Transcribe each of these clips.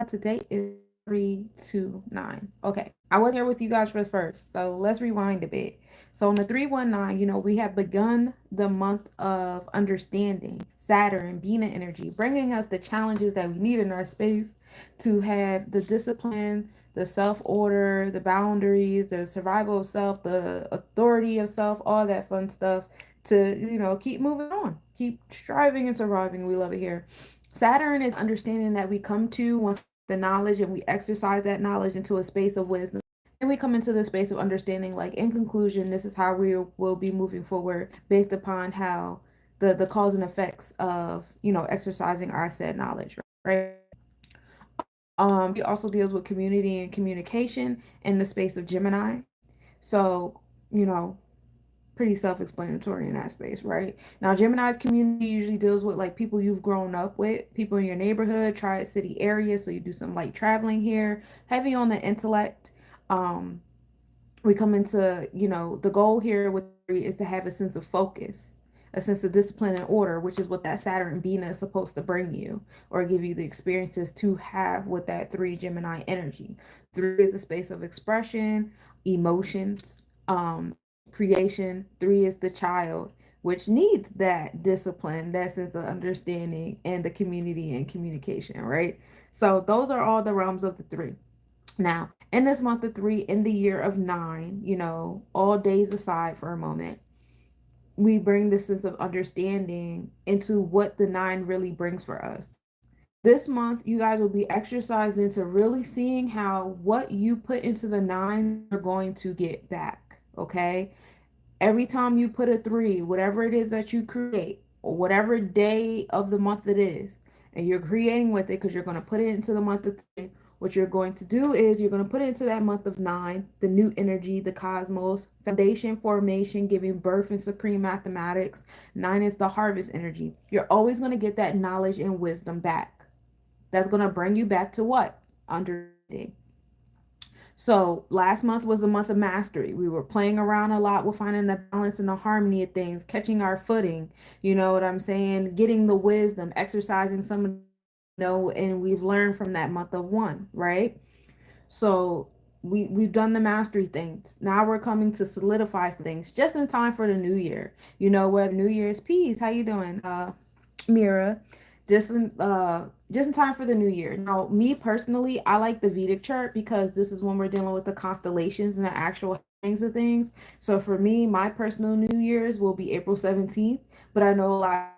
Today is 329. Okay, I wasn't here with you guys for the first, so let's rewind a bit. So on the 319, we have begun the month of understanding, Saturn, Bina energy, bringing us the challenges that we need in our space to have the discipline, the self order, the boundaries, the survival of self, the authority of self, all that fun stuff to, keep moving on, keep striving and surviving. We love it here. Saturn is understanding that we come to once the knowledge and we exercise that knowledge into a space of wisdom. And we come into the space of understanding, like in conclusion, this is how we will be moving forward based upon how the cause and effects of, exercising our said knowledge, right? He also deals with community and communication in the space of Gemini. So, you know, pretty self-explanatory in that space, right? Now, Gemini's community usually deals with like people you've grown up with, people in your neighborhood, tri-city area. So you do some light traveling here, heavy on the intellect. Um, we come into, the goal here with three is to have a sense of focus, a sense of discipline and order, which is what that Saturn and Bina is supposed to bring you or give you the experiences to have with that three Gemini energy. Three is the space of expression, emotions, creation. Three is the child, which needs that discipline, that sense of understanding, and the community and communication, right? So those are all the realms of the three. Now, in this month of three, in the year of nine, all days aside for a moment, we bring this sense of understanding into what the nine really brings for us. This month, you guys will be exercised into really seeing how what you put into the nine you're going to get back. Okay. Every time you put a three, whatever it is that you create, or whatever day of the month it is, and you're creating with it because you're going to put it into the month of three, what you're going to do is you're going to put it into that month of nine, the new energy, the cosmos, foundation, formation, giving birth in supreme mathematics. Nine is the harvest energy. You're always going to get that knowledge and wisdom back. That's going to bring you back to what? Understanding. So last month was a month of mastery. We were playing around a lot with finding the balance and the harmony of things, catching our footing. You know what I'm saying? Getting the wisdom, exercising some, and we've learned from that month of one, right? So we've done the mastery things. Now we're coming to solidify some things just in time for the new year. Where the new year's peace. How you doing? Mira, just in time for the new year. Now, me personally, I like the Vedic chart because this is when we're dealing with the constellations and the actual things of things. So for me, my personal New Year's will be April 17th, but I know a lot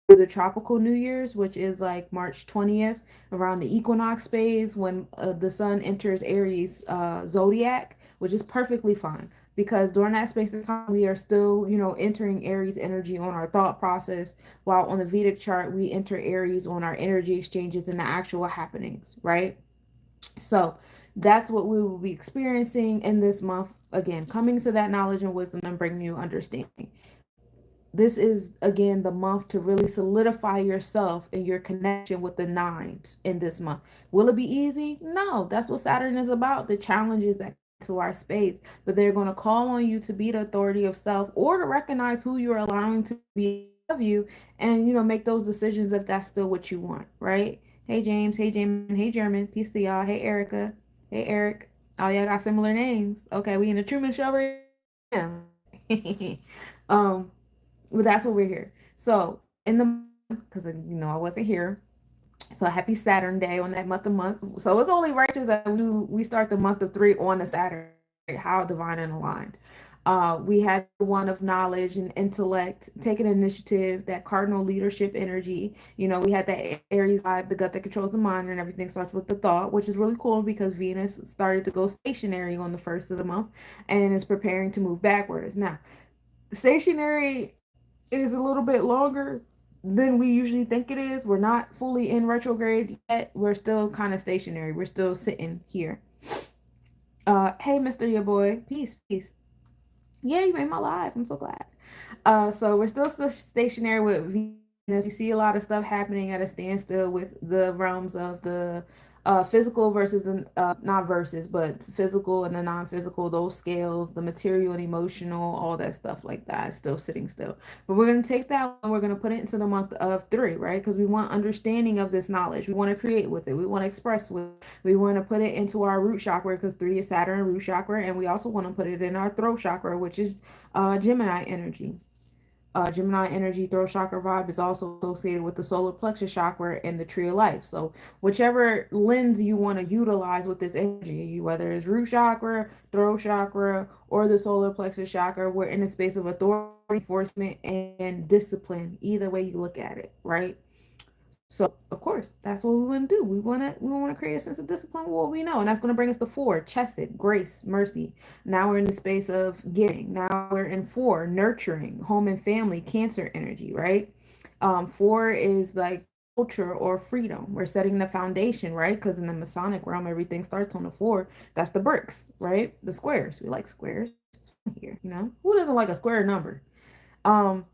of the tropical New Year's, which is like March 20th, around the equinox phase when the sun enters Aries zodiac, which is perfectly fine because during that space of time we are still, entering Aries energy on our thought process, while on the Vedic chart we enter Aries on our energy exchanges and the actual happenings, right? So that's what we will be experiencing in this month. Again, coming to that knowledge and wisdom and bringing you understanding. This is again the month to really solidify yourself and your connection with the nines in this month. Will it be easy? No, that's what Saturn is about. The challenges that to our space, but they're going to call on you to be the authority of self or to recognize who you're allowing to be of you, and make those decisions if that's still what you want, right? Hey James, hey Jamin, hey German, peace to y'all. Hey Erica, hey Eric. Oh, y'all got similar names. Okay, we in the Truman Show right now. um well, that's what we're here. So in the because I wasn't here. So happy Saturn Day on that month. So it's only righteous that we start the month of three on a Saturday. How divine and aligned. We had one of knowledge and intellect, taking initiative, that cardinal leadership energy. We had that Aries vibe, the gut that controls the mind, and everything starts with the thought, which is really cool because Venus started to go stationary on the first of the month and is preparing to move backwards. Now, stationary is a little bit longer than we usually think it is. We're not fully in retrograde yet. We're still kind of stationary. We're still sitting here. Hey, Mr. Your Boy. Peace, peace. Yeah, you made my life. I'm so glad. So we're still stationary with Venus. You see a lot of stuff happening at a standstill with the realms of the Physical versus the not versus, but physical and the non-physical, those scales, the material and emotional, all that stuff like that is still sitting still. But we're going to take that and we're going to put it into the month of three, right? Because we want understanding of this knowledge. We want to create with it. We want to express with it. We want to put it into our root chakra because three is Saturn root chakra. And we also want to put it in our throat chakra, which is Gemini energy. Gemini energy throat chakra vibe is also associated with the solar plexus chakra and the tree of life. So whichever lens you want to utilize with this energy, whether it's root chakra, throat chakra, or the solar plexus chakra, we're in a space of authority, enforcement, and discipline. Either way you look at it, right? So of course, that's what we want to do. We want to create a sense of discipline with what we know, and that's going to bring us to four: chesed, grace, mercy. Now we're in the space of giving. Now we're in four: nurturing, home and family, Cancer energy, right? Four is like culture or freedom. We're setting the foundation, right? Because in the Masonic realm, everything starts on the four. That's the bricks, right? The squares. We like squares. It's fun here, you know. Who doesn't like a square number? Um,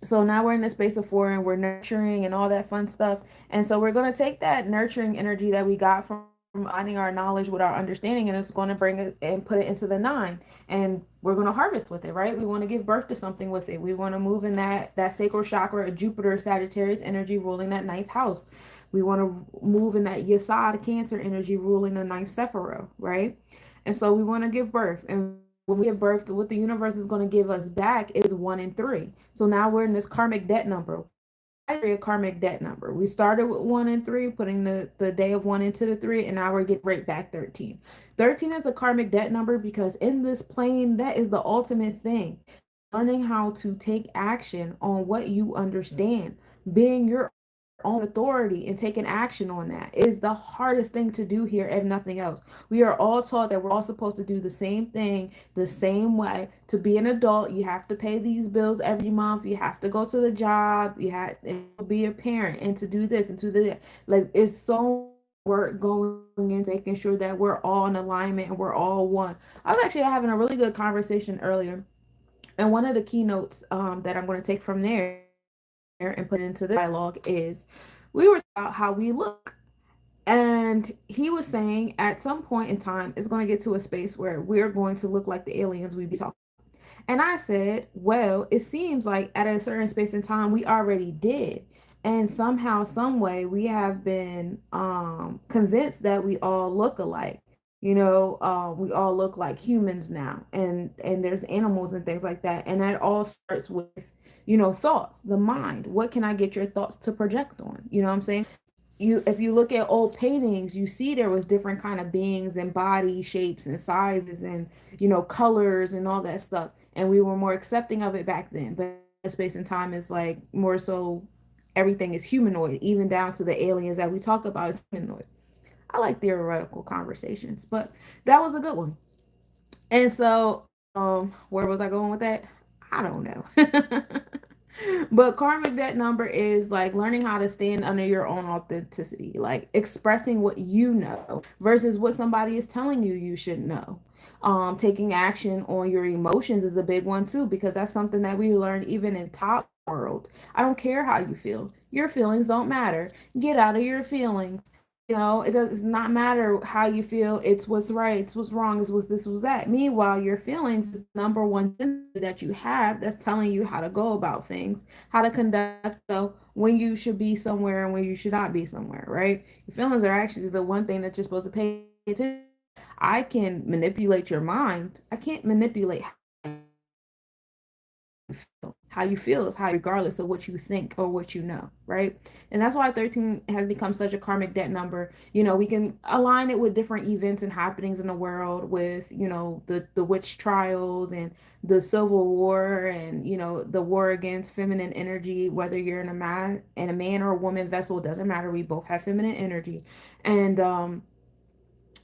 so now we're in the space of four and we're nurturing and all that fun stuff. And so we're going to take that nurturing energy that we got from aligning our knowledge with our understanding, and it's going to bring it and put it into the nine, and we're going to harvest with it, right? We want to give birth to something with it. We want to move in that sacral chakra, Jupiter Sagittarius energy ruling that ninth house. We want to move in that Yesod Cancer energy ruling the ninth Sephiroth, right? And so we want to give birth, and when we give birth, what the universe is going to give us back is one and three. So now we're in this karmic debt number. A karmic debt number. We started with one and three, putting the day of one into the three, and now we're getting right back 13. 13 is a karmic debt number because in this plane, that is the ultimate thing. Learning how to take action on what you understand, being your own authority and taking action on that is the hardest thing to do here, if nothing else. We are all taught that we're all supposed to do the same thing the same way. To be an adult, you have to pay these bills every month, you have to go to the job, you have to be a parent, and to do this and to do that. Like, it's so work going in making sure that we're all in alignment and we're all one. I was actually having a really good conversation earlier, and one of the keynotes that I'm going to take from there and put into the dialogue is we were about how we look. And he was saying at some point in time, it's going to get to a space where we're going to look like the aliens we be talking. And I said, well, it seems like at a certain space in time, we already did. And somehow, some way, we have been convinced that we all look alike. You know, we all look like humans now, and there's animals and things like that. And that all starts with, you know, thoughts, the mind. What can I get your thoughts to project on? You know what I'm saying? If you look at old paintings, you see there was different kind of beings and body shapes and sizes and, you know, colors and all that stuff, and we were more accepting of it back then. But space and time is like more so everything is humanoid, even down to the aliens that we talk about is humanoid. I like theoretical conversations, but that was a good one. And so where was I going with that? I don't know. But karmic debt number is like learning how to stand under your own authenticity, like expressing what you know versus what somebody is telling you you should know. Taking action on your emotions is a big one too, because that's something that we learn even in top world. I don't care how you feel. Your feelings don't matter. Get out of your feelings. You know, it does not matter how you feel. It's what's right. It's what's wrong. It's what's this was that. Meanwhile, your feelings is number one thing that you have that's telling you how to go about things, how to conduct when you should be somewhere and when you should not be somewhere, right? Your feelings are actually the one thing that you're supposed to pay attention. I can manipulate your mind. I can't manipulate how you feel is how, regardless of what you think or what you know, right? And that's why 13 has become such a karmic debt number. You know, we can align it with different events and happenings in the world, with, you know, the witch trials and the civil war, and, you know, the war against feminine energy. Whether you're in a man or a woman vessel, it doesn't matter. We both have feminine energy. And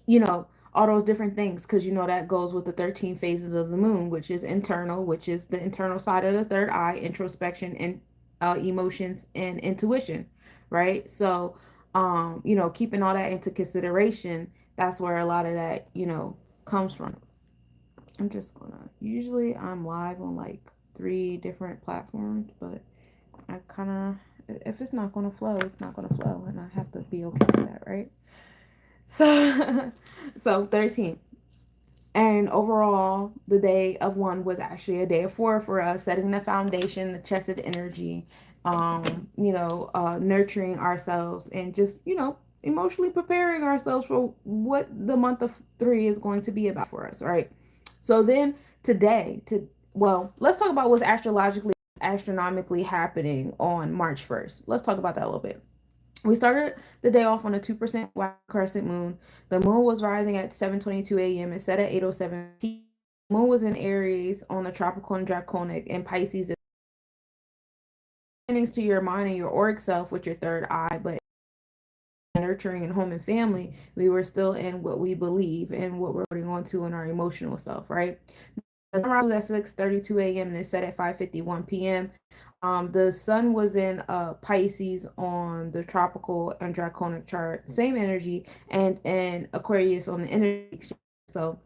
you know, all those different things, because you know that goes with the 13 phases of the moon, which is internal, which is the internal side of the third eye, introspection and emotions and intuition, right? So you know, keeping all that into consideration, that's where a lot of that, you know, comes from. I'm just gonna, usually I'm live on like 3 different platforms, but I kind of, if it's not gonna flow, it's not gonna flow, and I have to be okay with that, right? So, so 13. And overall, the day of one was actually a day of four for us, setting the foundation, the chested energy, nurturing ourselves and just, emotionally preparing ourselves for what the month of three is going to be about for us, right? So then today, let's talk about what's astronomically happening on March 1st. Let's talk about that a little bit. We started the day off on a 2% white crescent moon. The moon was rising at 7:22 a.m. and set at 8:07 p.m. The moon was in Aries on the tropical and draconic and Pisces to your mind and your auric self with your third eye, but nurturing and home and family, we were still in what we believe and what we're holding on to in our emotional self, right? The sunrise was at 6:32 a.m. and it set at 5:51 p.m. The sun was in Pisces on the tropical and draconic chart, same energy, and Aquarius on the energy exchange. So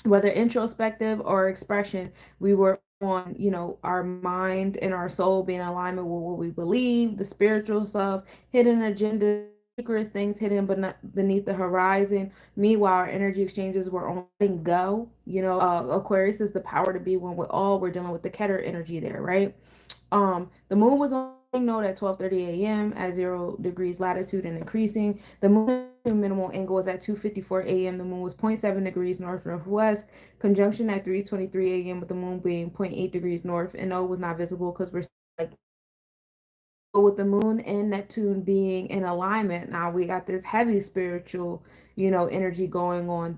whether introspective or expression, we were on, our mind and our soul being in alignment with what we believe, the spiritual self, hidden agenda, secret things hidden but not beneath the horizon. Meanwhile, our energy exchanges were on letting go. Aquarius is the power to be one with all. We're dealing with the Keter energy there, right? The moon was on node at 12:30 a.m. at 0 degrees latitude and increasing. The moon minimal angle was at 2:54 a.m. The moon was zero point 0.7 degrees north northwest. Conjunction at 3:23 a.m. with the moon being zero point 0.8 degrees north, and no, it was not visible because we're like with the moon and Neptune being in alignment. Now we got this heavy spiritual, energy going on.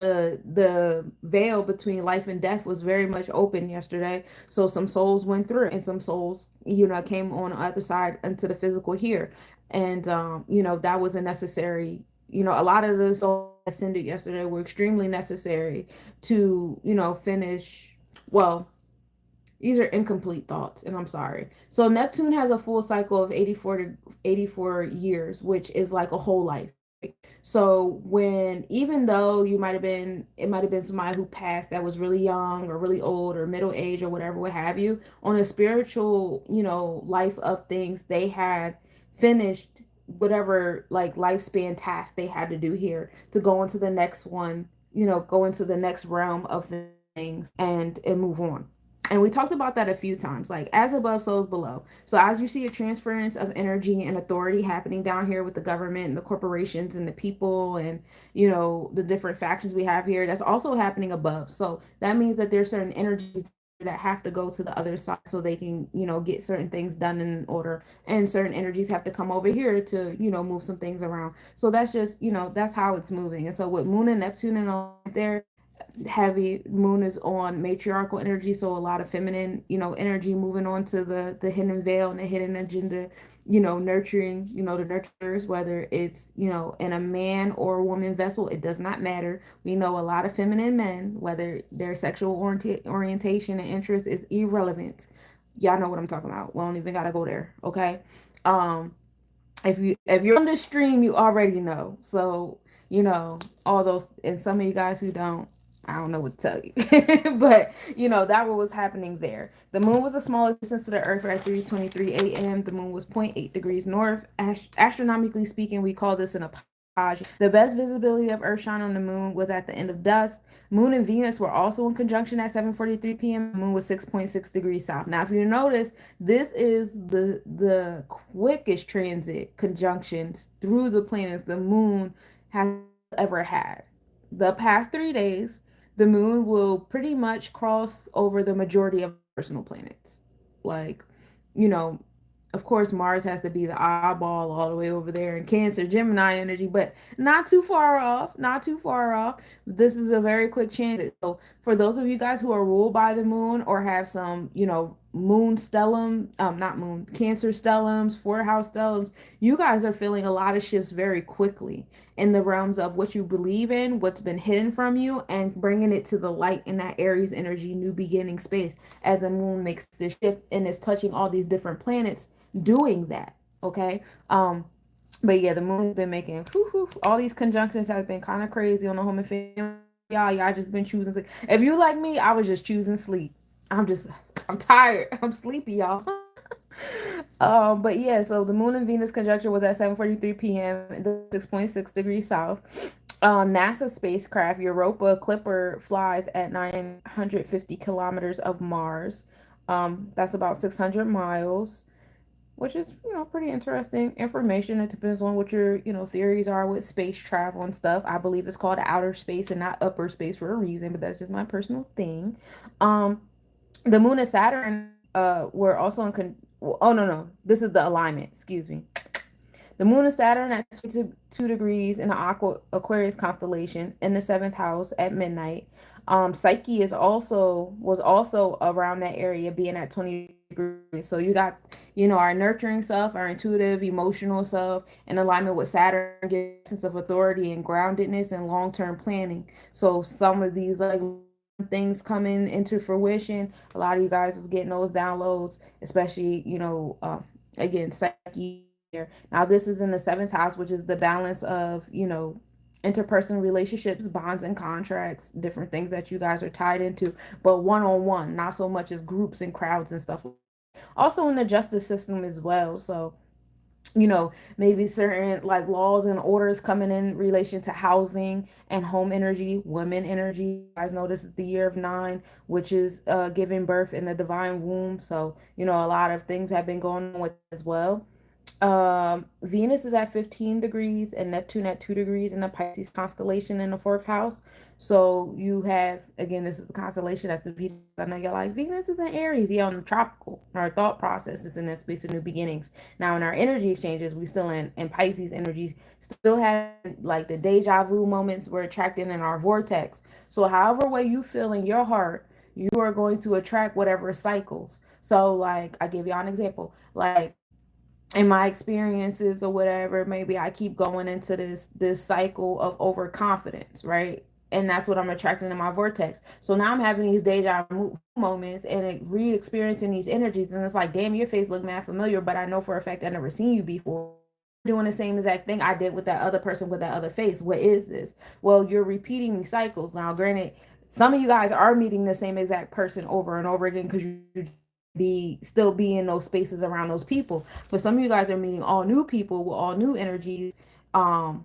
The veil between life and death was very much open yesterday. So some souls went through and some souls, came on the other side into the physical here. And that was a necessary, a lot of the souls ascended yesterday were extremely necessary to, finish well. These are incomplete thoughts, and I'm sorry. So Neptune has a full cycle of 84 to 84 years, which is like a whole life. So when, even though it might have been somebody who passed that was really young or really old or middle age or whatever, what have you, on a spiritual, life of things, they had finished whatever like lifespan task they had to do here to go into the next one, go into the next realm of things and move on. And we talked about that a few times, like as above, so is below. So as you see a transference of energy and authority happening down here with the government and the corporations and the people and, the different factions we have here, that's also happening above. So that means that there's certain energies that have to go to the other side so they can, get certain things done in order. And certain energies have to come over here to, move some things around. So that's just, that's how it's moving. And so with Moon and Neptune and all there, heavy moon is on matriarchal energy, so a lot of feminine, energy moving on to the hidden veil and the hidden agenda, nurturing, the nurturers, whether it's, in a man or a woman vessel, it does not matter. We know a lot of feminine men, whether their sexual orientation and interest is irrelevant. Y'all know what I'm talking about. We don't even gotta go there, okay? um if you're on this stream, you already know. So, all those, and some of you guys who don't, I don't know what to tell you. But, that what was happening there. The moon was the smallest distance to the earth at 3:23 a.m. The moon was zero point 0.8 degrees north. Astronomically speaking, we call this an apogee. The best visibility of earth shine on the moon was at the end of dusk. Moon and Venus were also in conjunction at 7:43 p.m. The moon was 6.6 degrees south. Now, if you notice, this is the quickest transit conjunctions through the planets the moon has ever had. The past 3 days, the moon will pretty much cross over the majority of personal planets. Like, you know, of course, Mars has to be the eyeball all the way over there in Cancer, Gemini energy, but not too far off. Not too far off. This is a very quick transit. So, for those of you guys who are ruled by the moon or have some, moon stellum, not moon, Cancer stellums, four house stellums, you guys are feeling a lot of shifts very quickly in the realms of what you believe in, what's been hidden from you, and bringing it to the light in that Aries energy, new beginning space as the moon makes this shift and is touching all these different planets doing that. Okay. But yeah, the moon's been making all these conjunctions have been kind of crazy on the home and family. Y'all just been choosing sleep. If you like me, I was just choosing sleep. I'm tired. I'm sleepy, y'all. But yeah, so the moon and Venus conjunction was at 7:43 p.m. 6.6 degrees south. NASA spacecraft Europa Clipper flies at 950 kilometers of Mars. That's about 600 miles, which is, pretty interesting information. It depends on what your, theories are with space travel and stuff. I believe it's called outer space and not upper space for a reason, but that's just my personal thing. Um, the moon and Saturn were also in oh no, this is the alignment, excuse me. The moon and Saturn at 22 degrees in the Aquarius constellation in the seventh house at midnight. Psyche was also around that area, being at 20 degrees. So you got, our nurturing self, our intuitive, emotional self, in alignment with Saturn, gives a sense of authority and groundedness and long-term planning. So some of these like things coming into fruition, a lot of you guys was getting those downloads, especially, again, Psyche. Now, this is in the seventh house, which is the balance of, interpersonal relationships, bonds and contracts, different things that you guys are tied into, but one on one, not so much as groups and crowds and stuff. Also in the justice system as well. So, maybe certain like laws and orders coming in relation to housing and home energy, women energy. You guys know this is the year of nine, which is giving birth in the divine womb. So, a lot of things have been going on with as well. Venus is at 15 degrees and Neptune at 2 degrees in the Pisces constellation in the fourth house. So you have, again, this is the constellation that's the Venus. I know you're like, Venus is in Aries. Yeah, on the tropical. Our thought process is in that space of new beginnings. Now, in our energy exchanges, we still in Pisces energy, still have like the deja vu moments we're attracting in our vortex. So, however way you feel in your heart, you are going to attract whatever cycles. So, like, I give y'all an example. Like, in my experiences or whatever, maybe I keep going into this cycle of overconfidence, right? And that's what I'm attracting in my vortex. So now I'm having these deja vu moments and re-experiencing these energies, and it's like, damn, your face look mad familiar, but I know for a fact I never seen you before. Doing the same exact thing I did with that other person with that other face. What is this? Well, you're repeating these cycles. Now, granted, some of you guys are meeting the same exact person over and over again because you still be in those spaces around those people. But some of you guys are meeting all new people with all new energies. Um,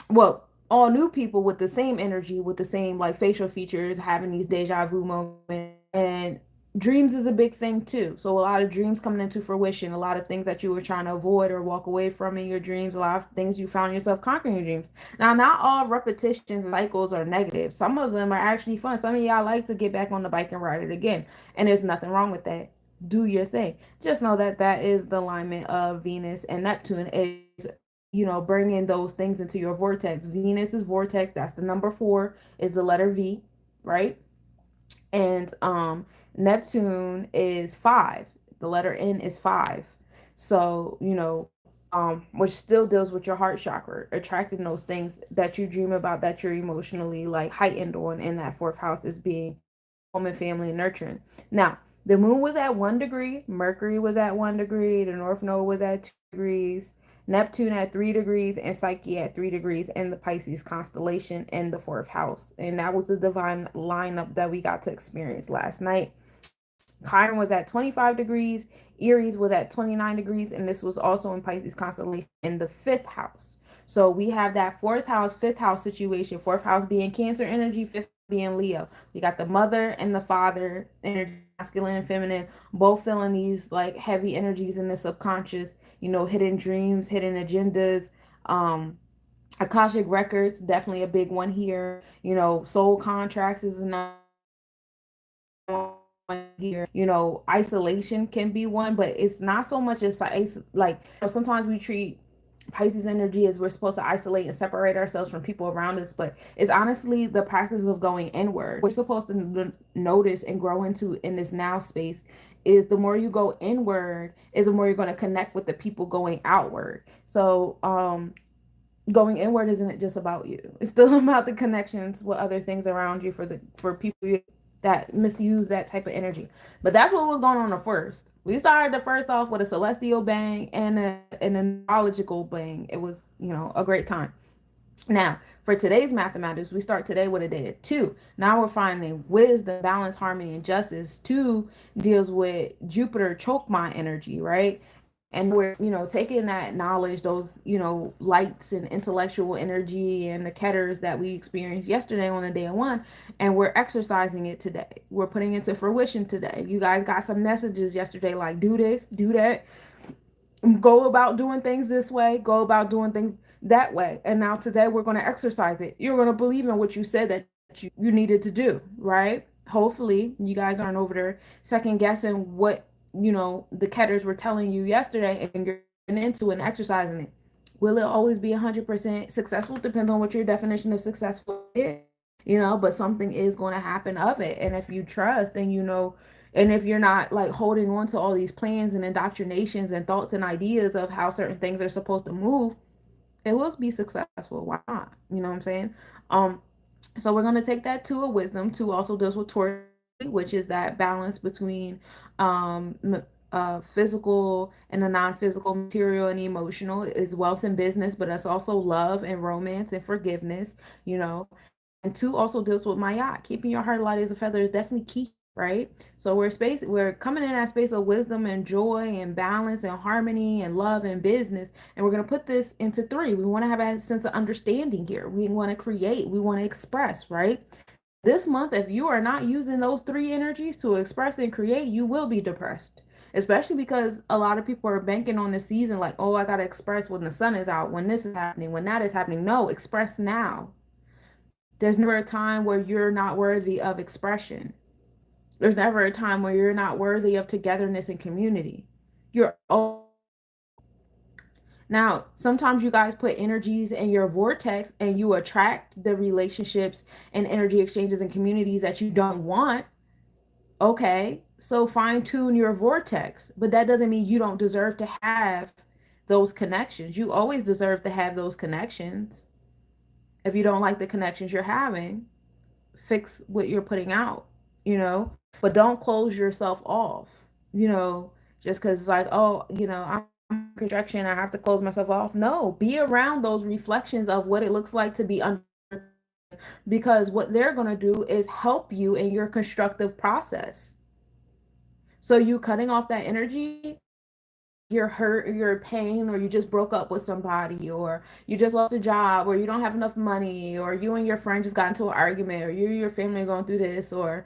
well, all new people with the same energy, with the same like facial features, having these deja vu moments. And dreams is a big thing too. So a lot of dreams coming into fruition, a lot of things that you were trying to avoid or walk away from in your dreams, a lot of things you found yourself conquering your dreams. Now, not all repetitions cycles are negative. Some of them are actually fun. Some of y'all like to get back on the bike and ride it again, and there's nothing wrong with that. Do your thing. Just know that that is the alignment of Venus and Neptune is, bringing those things into your vortex. Venus is vortex. That's the number 4 is the letter V, right? And Neptune is 5. The letter N is 5. So, which still deals with your heart chakra, attracting those things that you dream about, that you're emotionally like heightened on in that fourth house is being home and family and nurturing. Now, the moon was at 1 degree, Mercury was at 1 degree, the North Node was at 2 degrees, Neptune at 3 degrees, and Psyche at 3 degrees in the Pisces constellation in the fourth house. And that was the divine lineup that we got to experience last night. Chiron was at 25 degrees, Aries was at 29 degrees, and this was also in Pisces constellation in the fifth house. So we have that fourth house, fifth house situation, fourth house being Cancer energy, fifth being Leo. We got the mother and the father energy, masculine and feminine, both feeling these like heavy energies in the subconscious, hidden dreams, hidden agendas. Akashic records, definitely a big one here. Soul contracts is another here. Isolation can be one, but it's not so much as like sometimes we treat Pisces energy as we're supposed to isolate and separate ourselves from people around us, but it's honestly the practice of going inward. We're supposed to notice and grow into in this now space is the more you go inward is the more you're going to connect with the people going outward. So going inward isn't just about you. It's still about the connections with other things around you for people that misuse that type of energy. But that's what was going on the first. We started the first off with a celestial bang and a neurological bang. It was, a great time. Now, for today's mathematics, we start today with a day of two. Now we're finding wisdom, balance, harmony, and justice. Two deals with Jupiter choke mind energy, right? And we're, taking that knowledge, those, lights and intellectual energy and the ketters that we experienced yesterday on the day of one, and we're exercising it today. We're putting it to fruition today. You guys got some messages yesterday like, do this, do that, go about doing things this way, go about doing things that way. And now today we're going to exercise it. You're going to believe in what you said that you needed to do, right? Hopefully, you guys aren't over there second guessing what, the ketters were telling you yesterday and you're into and exercising it. Will it always be 100% successful? Depends on what your definition of successful is, but something is going to happen of it. And if you trust and and if you're not like holding on to all these plans and indoctrinations and thoughts and ideas of how certain things are supposed to move, it will be successful. Why not? You know what I'm saying? Um, so we're going to take that two of wisdom. Two also deals with Taurus, which is that balance between physical and the non-physical, material and emotional. Is wealth and business, but it's also love and romance and forgiveness, you know. And two also deals with Mayat. Keeping your heart light as a feather is definitely key, right? So we're coming in that space of wisdom and joy and balance and harmony and love and business. And we're gonna put this into three. We want to have a sense of understanding here. We want to create, we want to express, right? This month, if you are not using those three energies to express and create, you will be depressed. Especially because a lot of people are banking on the season, like, oh, I gotta express when the sun is out, when this is happening, when that is happening. No, express now. There's never a time where you're not worthy of expression. There's never a time where you're not worthy of togetherness and community. You're Now, sometimes you guys put energies in your vortex and you attract the relationships and energy exchanges and communities that you don't want. Okay, so fine tune your vortex, but that doesn't mean you don't deserve to have those connections. You always deserve to have those connections. If you don't like the connections you're having, fix what you're putting out, but don't close yourself off, just because it's like, oh, I'm construction, I have to close myself off. No, be around those reflections of what it looks like to be under, because what they're going to do is help you in your constructive process. So you cutting off that energy, you're hurt or you're in pain, or you just broke up with somebody, or you just lost a job, or you don't have enough money, or you and your friend just got into an argument, or you and your family are going through this, or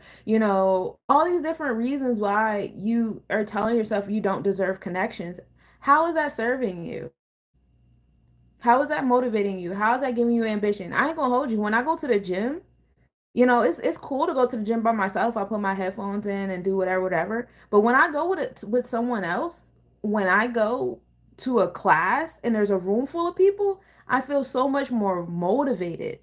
all these different reasons why you are telling yourself you don't deserve connections. How is that serving you? How is that motivating you? How is that giving you ambition? I ain't gonna hold you. When I go to the gym, it's cool to go to the gym by myself. I put my headphones in and do whatever, whatever. But when I go with someone else, when I go to a class and there's a room full of people, I feel so much more motivated.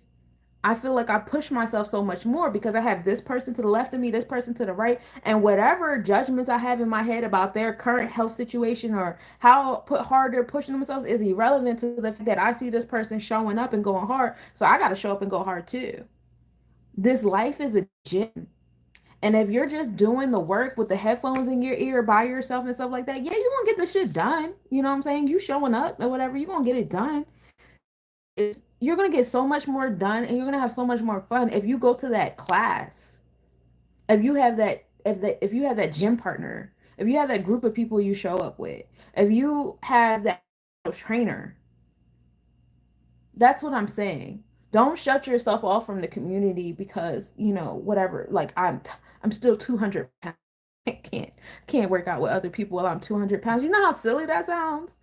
I feel like I push myself so much more because I have this person to the left of me, this person to the right, and whatever judgments I have in my head about their current health situation or how hard they're pushing themselves is irrelevant to the fact that I see this person showing up and going hard. So I got to show up and go hard too. This life is a gym. And if you're just doing the work with the headphones in your ear by yourself and stuff like that, yeah, you're gonna get the shit done. You know what I'm saying? You showing up or whatever, you're gonna get it done. You're gonna get so much more done and you're gonna have so much more fun if you go to that class. If you have that gym partner, if you have that group of people you show up with, if you have that trainer, that's what I'm saying. Don't shut yourself off from the community because, whatever, like I'm still 200 pounds. I can't work out with other people while I'm 200 pounds. You know how silly that sounds?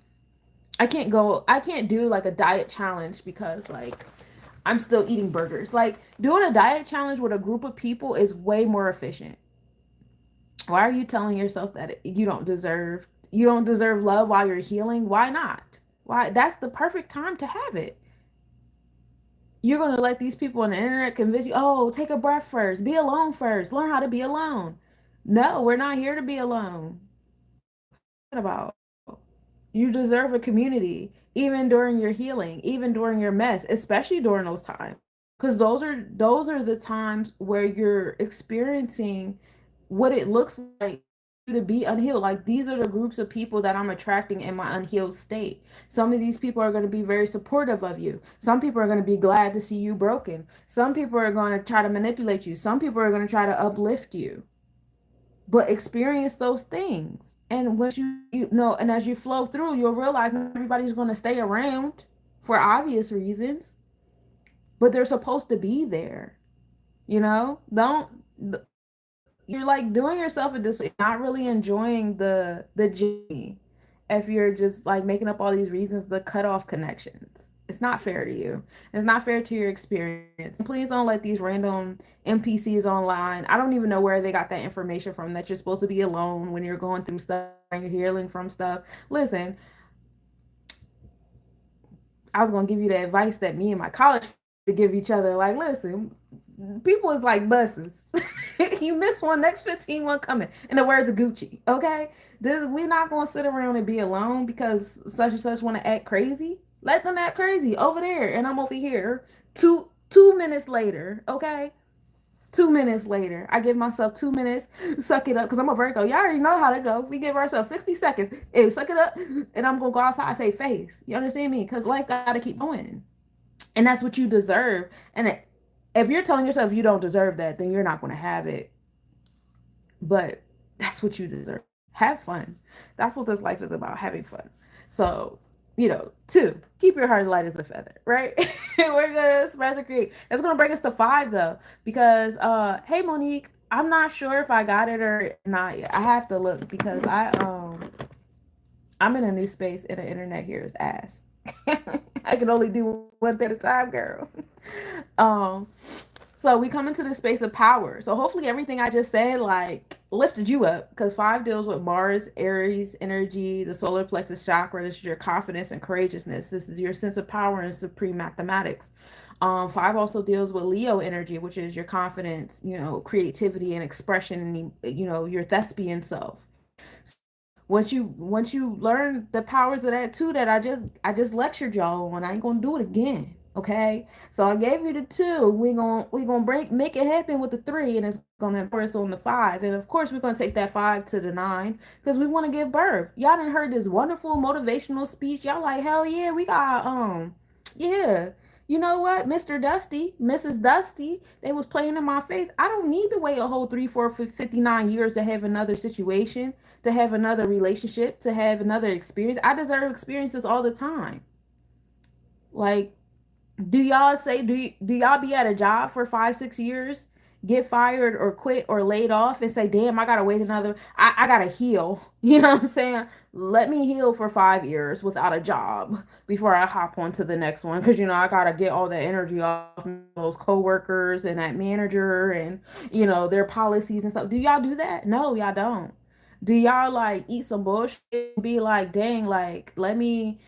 I can't do like a diet challenge because like I'm still eating burgers. Like doing a diet challenge with a group of people is way more efficient. Why are you telling yourself that you don't deserve love while you're healing? Why not? Why? That's the perfect time to have it. You're going to let these people on the internet convince you, oh, take a breath first, be alone first, learn how to be alone. No, we're not here to be alone. What about? You deserve a community, even during your healing, even during your mess, especially during those times. Because those are the times where you're experiencing what it looks like you to be unhealed. Like, these are the groups of people that I'm attracting in my unhealed state. Some of these people are going to be very supportive of you. Some people are going to be glad to see you broken. Some people are going to try to manipulate you. Some people are going to try to uplift you. But experience those things. And once you know, and as you flow through, you'll realize not everybody's going to stay around for obvious reasons, but they're supposed to be there. Don't you're like doing yourself a disservice, not really enjoying the journey if you're just like making up all these reasons to cut off connections. It's not fair to you. It's not fair to your experience. And please don't let these random NPCs online. I don't even know where they got that information from that you're supposed to be alone when you're going through stuff and you're healing from stuff. Listen, I was gonna give you the advice that me and my college to give each other. Like, listen, people is like buses. You miss one, next 15 one coming. In the words of Gucci, okay? We're not gonna sit around and be alone because such and such want to act crazy. Let them act crazy over there, and I'm over here. Two minutes later, okay? 2 minutes later, I give myself 2 minutes, suck it up, because I'm a Virgo. Y'all already know how to go. We give ourselves 60 seconds. Hey, suck it up, and I'm gonna go outside and say face. You understand me? Because life gotta keep going, and that's what you deserve. And if you're telling yourself you don't deserve that, then you're not gonna have it. But that's what you deserve. Have fun. That's what this life is about, having fun. So, 2, keep your heart light as a feather, right? We're gonna express and create. That's gonna bring us to 5 though, because hey Monique, I'm not sure if I got it or not yet. I have to look because I'm in a new space and the internet here is ass. I can only do one thing at a time, girl. um so we come into this space of power. So hopefully everything I just said like lifted you up, because 5 deals with Mars, Aries energy, the solar plexus chakra. This is your confidence and courageousness. This is your sense of power and supreme mathematics. 5 also deals with Leo energy, which is your confidence, creativity and expression, and your thespian self. Once you learn the powers of that too, that I just lectured y'all on, I ain't gonna do it again. Okay, so I gave you the 2. We gonna make it happen with the 3, and it's gonna force on the 5, and of course we're gonna take that 5 to the 9 because we want to give birth. Y'all done heard this wonderful motivational speech. Y'all like, hell yeah, we got yeah. You know what, Mr. Dusty, Mrs. Dusty, they was playing in my face. I don't need to wait a whole 3, 4, 59 years to have another situation, to have another relationship, to have another experience. I deserve experiences all the time. Like, do y'all say do y'all be at a job for 5, 6 years, get fired or quit or laid off, and say, damn, I gotta wait another, I gotta heal. You know what I'm saying? Let me heal for 5 years without a job before I hop on to the next one. Because I gotta get all the energy off those coworkers and that manager and their policies and stuff. Do y'all do that? No, y'all don't. Do y'all like eat some bullshit and be like, dang, like let me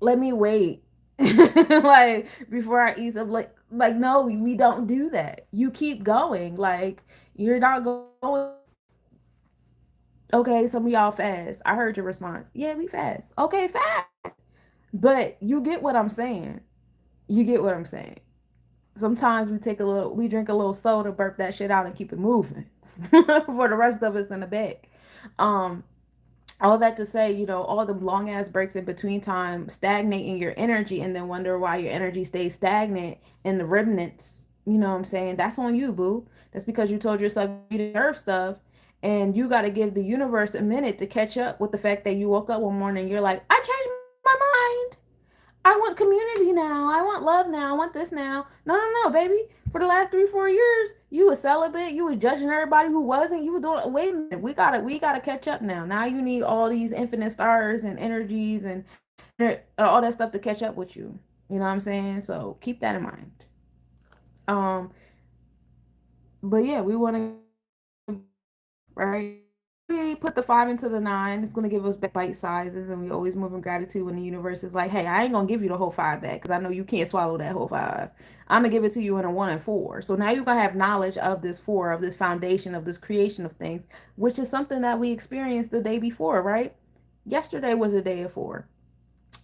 wait like before I eat some, like no, we don't do that. You keep going. Like, you're not going. Okay, some of y'all fast. I heard your response. Yeah, we fast. Okay, fast. But you get what I'm saying. You get what I'm saying. Sometimes we drink a little soda, burp that shit out, and keep it moving for the rest of us in the back. Um, all that to say, all the long ass breaks in between time, stagnating your energy, and then wonder why your energy stays stagnant in the remnants. You know what I'm saying? That's on you, boo. That's because you told yourself you deserve stuff, and you got to give the universe a minute to catch up with the fact that you woke up one morning and you're like, I changed my mind. I want community now. I want love now. I want this now. No, no, no, baby. For the last 3, 4 years, you was celibate. You was judging everybody who wasn't. You were doing. Wait a minute. We gotta catch up now. Now you need all these infinite stars and energies and all that stuff to catch up with you. You know what I'm saying? So keep that in mind. Um, but yeah, we want to, right? We put the 5 into the 9. It's going to give us bite sizes, and we always move in gratitude when the universe is like, hey, I ain't going to give you the whole 5 back because I know you can't swallow that whole 5. I'm going to give it to you in a 1 and 4. So now you're going to have knowledge of this 4, of this foundation, of this creation of things, which is something that we experienced the day before, right? Yesterday was a day of 4.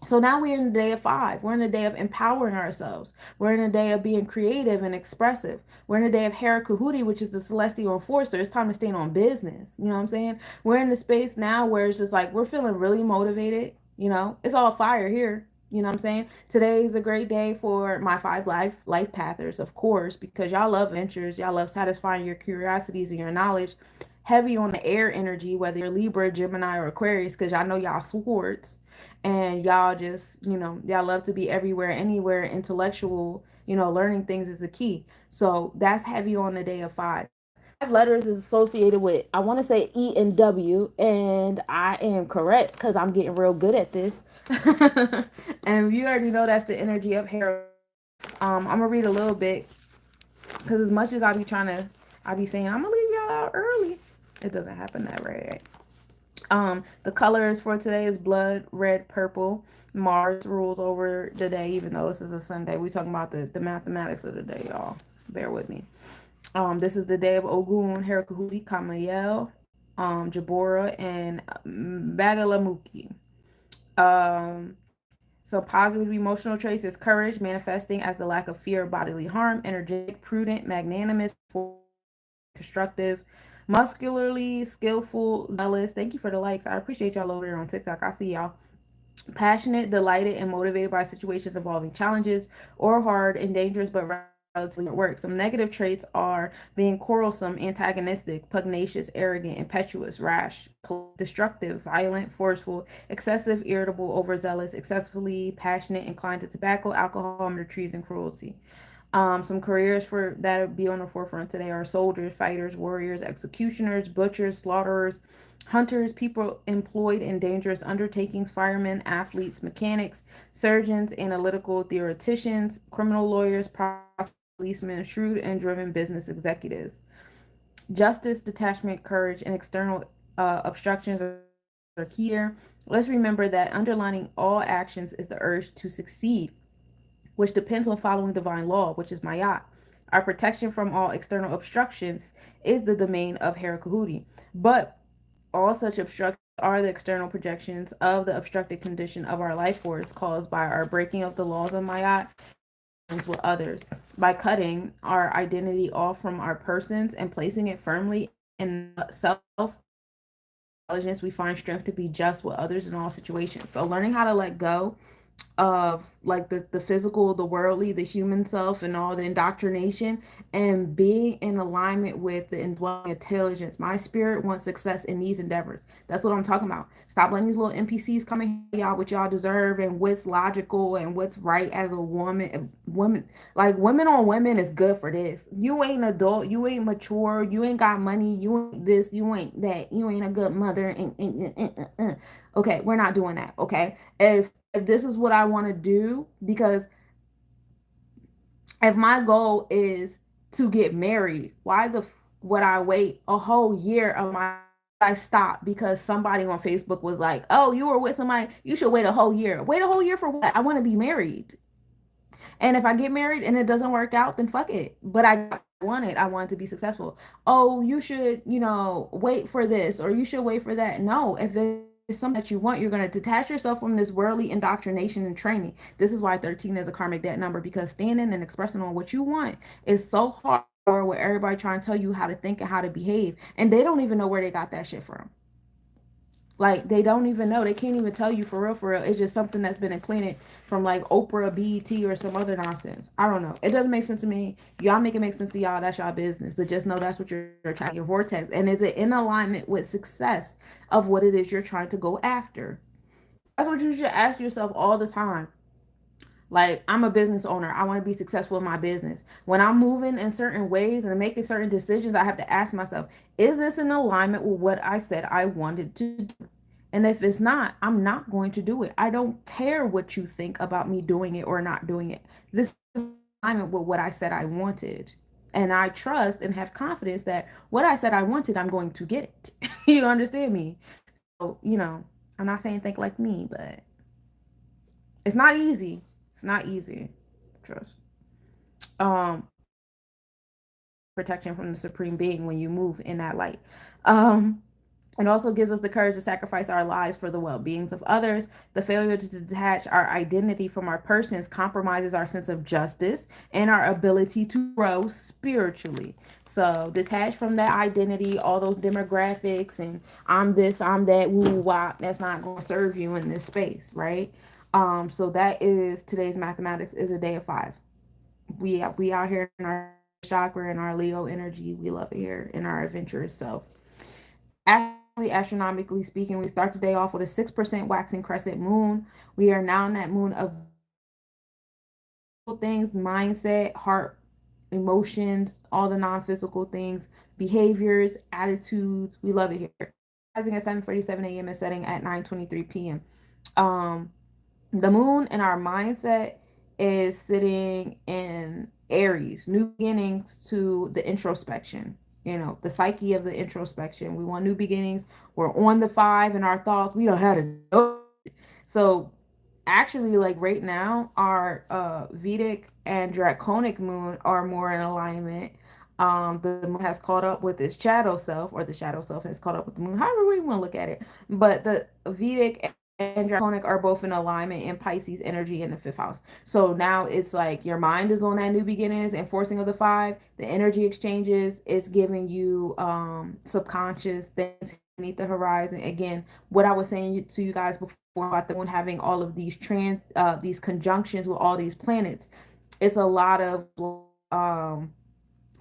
So now we're in the day of 5. We're in the day of empowering ourselves. We're in a day of being creative and expressive. We're in a day of Hera Kahuti, which is the celestial enforcer. It's time to stand on business. You know what I'm saying? We're in the space now where it's just like we're feeling really motivated. It's all fire here. You know what I'm saying? Today is a great day for my 5 life pathers, of course, because y'all love adventures. Y'all love satisfying your curiosities and your knowledge. Heavy on the air energy, whether you're Libra, Gemini, or Aquarius, because y'all know y'all swords and y'all just, y'all love to be everywhere, anywhere, intellectual, learning things is the key. So that's heavy on the day of 5. 5 letters is associated with, I want to say E and W, and I am correct because I'm getting real good at this. And you already know that's the energy of Hera. I'm gonna read a little bit because as much as I be saying I'm gonna leave y'all out early, it doesn't happen that way. The colors for today is blood, red, purple. Mars rules over the day, even though this is a Sunday. We're talking about the mathematics of the day, y'all. Bear with me. This is the day of Ogun, Herakahuti, Kamael, Jabora, and Bagalamuki. So positive emotional traits is courage, manifesting as the lack of fear of bodily harm, energetic, prudent, magnanimous, constructive, muscularly skillful, zealous. Thank you for the likes. I appreciate y'all over there on TikTok. I see y'all. Passionate, delighted, and motivated by situations involving challenges or hard and dangerous but relatively at work. Some negative traits are being quarrelsome, antagonistic, pugnacious, arrogant, impetuous, rash, destructive, violent, forceful, excessive, irritable, overzealous, excessively passionate, inclined to tobacco, alcohol, murder, treason, cruelty. Some careers for that would be on the forefront today are soldiers, fighters, warriors, executioners, butchers, slaughterers, hunters, people employed in dangerous undertakings, firemen, athletes, mechanics, surgeons, analytical theoreticians, criminal lawyers, policemen, shrewd and driven business executives. Justice, detachment, courage, and external obstructions are key here. Let's remember that underlining all actions is the urge to succeed, which depends on following divine law, which is Mayat. Our protection from all external obstructions is the domain of Hera but all such obstructions are the external projections of the obstructed condition of our life force caused by our breaking of the laws of Mayat with others. By cutting our identity off from our persons and placing it firmly in self intelligence, we find strength to be just with others in all situations. So learning how to let go of like the physical, the worldly, the human self, and all the indoctrination, and being in alignment with the indwelling intelligence. My spirit wants success in these endeavors. That's what I'm talking about. Stop letting these little NPCs come in here, y'all, what y'all deserve and what's logical and what's right as a woman. Like women on women is good for this. You ain't adult, you ain't mature, you ain't got money, you ain't this, you ain't that, you ain't a good mother. Okay, we're not doing that. Okay, if this is what I want to do, because if my goal is to get married, why the would I wait a whole year of my I stop because somebody on Facebook was like, "Oh, you were with somebody, you should wait a whole year." Wait a whole year for what? I want to be married. And if I get married and it doesn't work out, then fuck it. But I wanted to be successful. Oh, you should, wait for this or you should wait for that. No, if there's something that you want, you're going to detach yourself from this worldly indoctrination and training. This is why 13 is a karmic debt number, because standing and expressing on what you want is so hard with everybody trying to tell you how to think and how to behave. And they don't even know where they got that shit from. Like they don't even know. They can't even tell you for real, for real. It's just something that's been implanted from like Oprah, BET, or some other nonsense. I don't know. It doesn't make sense to me. Y'all make it make sense to y'all. That's y'all business. But just know that's what you're trying your vortex. And is it in alignment with success of what it is you're trying to go after? That's what you should ask yourself all the time. Like, I'm a business owner. I want to be successful in my business. When I'm moving in certain ways and making certain decisions, I have to ask myself, is this in alignment with what I said I wanted to do? And if it's not, I'm not going to do it. I don't care what you think about me doing it or not doing it. This is in alignment with what I said I wanted. And I trust and have confidence that what I said I wanted, I'm going to get. You understand me? So, I'm not saying think like me, but it's not easy. It's not easy. Trust. Um, protection from the supreme being when you move in that light. Um, It also gives us the courage to sacrifice our lives for the well beings of others. The failure to detach our identity from our persons compromises our sense of justice and our ability to grow spiritually. So, detach from that identity, all those demographics, and I'm this, I'm that, woo wop, that's not going to serve you in this space, right? So that is today's mathematics is a day of five. We out here in our chakra and our Leo energy. We love it here in our adventurous self. Astronomically speaking, we start the day off with a 6% waxing crescent moon. We are now in that moon of things, mindset, heart, emotions, all the non-physical things, behaviors, attitudes. We love it here. Rising at 7:47 a.m. and setting at 9:23 p.m. Um, the moon in our mindset is sitting in Aries, new beginnings to the introspection, the psyche of the introspection. We want new beginnings. We're on the five in our thoughts. We don't have to know. So actually, like right now, our Vedic and Draconic moon are more in alignment. The moon has caught up with its shadow self, or the shadow self has caught up with the moon, however we want to look at it. But the Vedic and Draconic are both in alignment in Pisces energy in the fifth house. So now it's like your mind is on that new beginnings and forcing of the five. The energy exchanges is giving you subconscious things beneath the horizon. Again, what I was saying to you guys before about the moon having all of these conjunctions with all these planets, it's a lot of um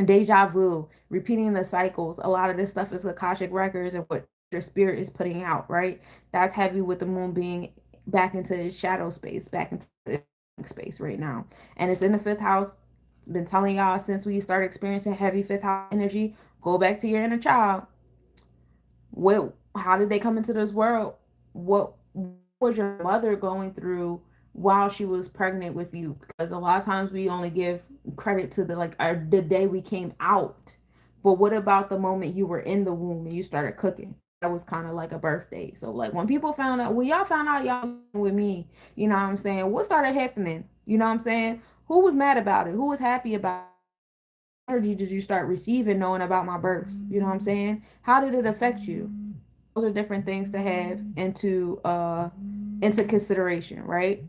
deja vu, repeating the cycles. A lot of this stuff is Akashic records and what your spirit is putting out, right? That's heavy with the moon being back into shadow space, back into space right now. And it's in the fifth house. It's been telling y'all since we started experiencing heavy fifth house energy, go back to your inner child. What how did they come into this world? What was your mother going through while she was pregnant with you? Because a lot of times we only give credit to the day we came out. But what about the moment you were in the womb and you started cooking? That was kind of like a birthday. So like when people found out, well, y'all found out y'all with me, you know what I'm saying? What started happening? You know what I'm saying? Who was mad about it? Who was happy about it? Energy did you start receiving knowing about my birth? You know what I'm saying? How did it affect you? Those are different things to have into consideration, right?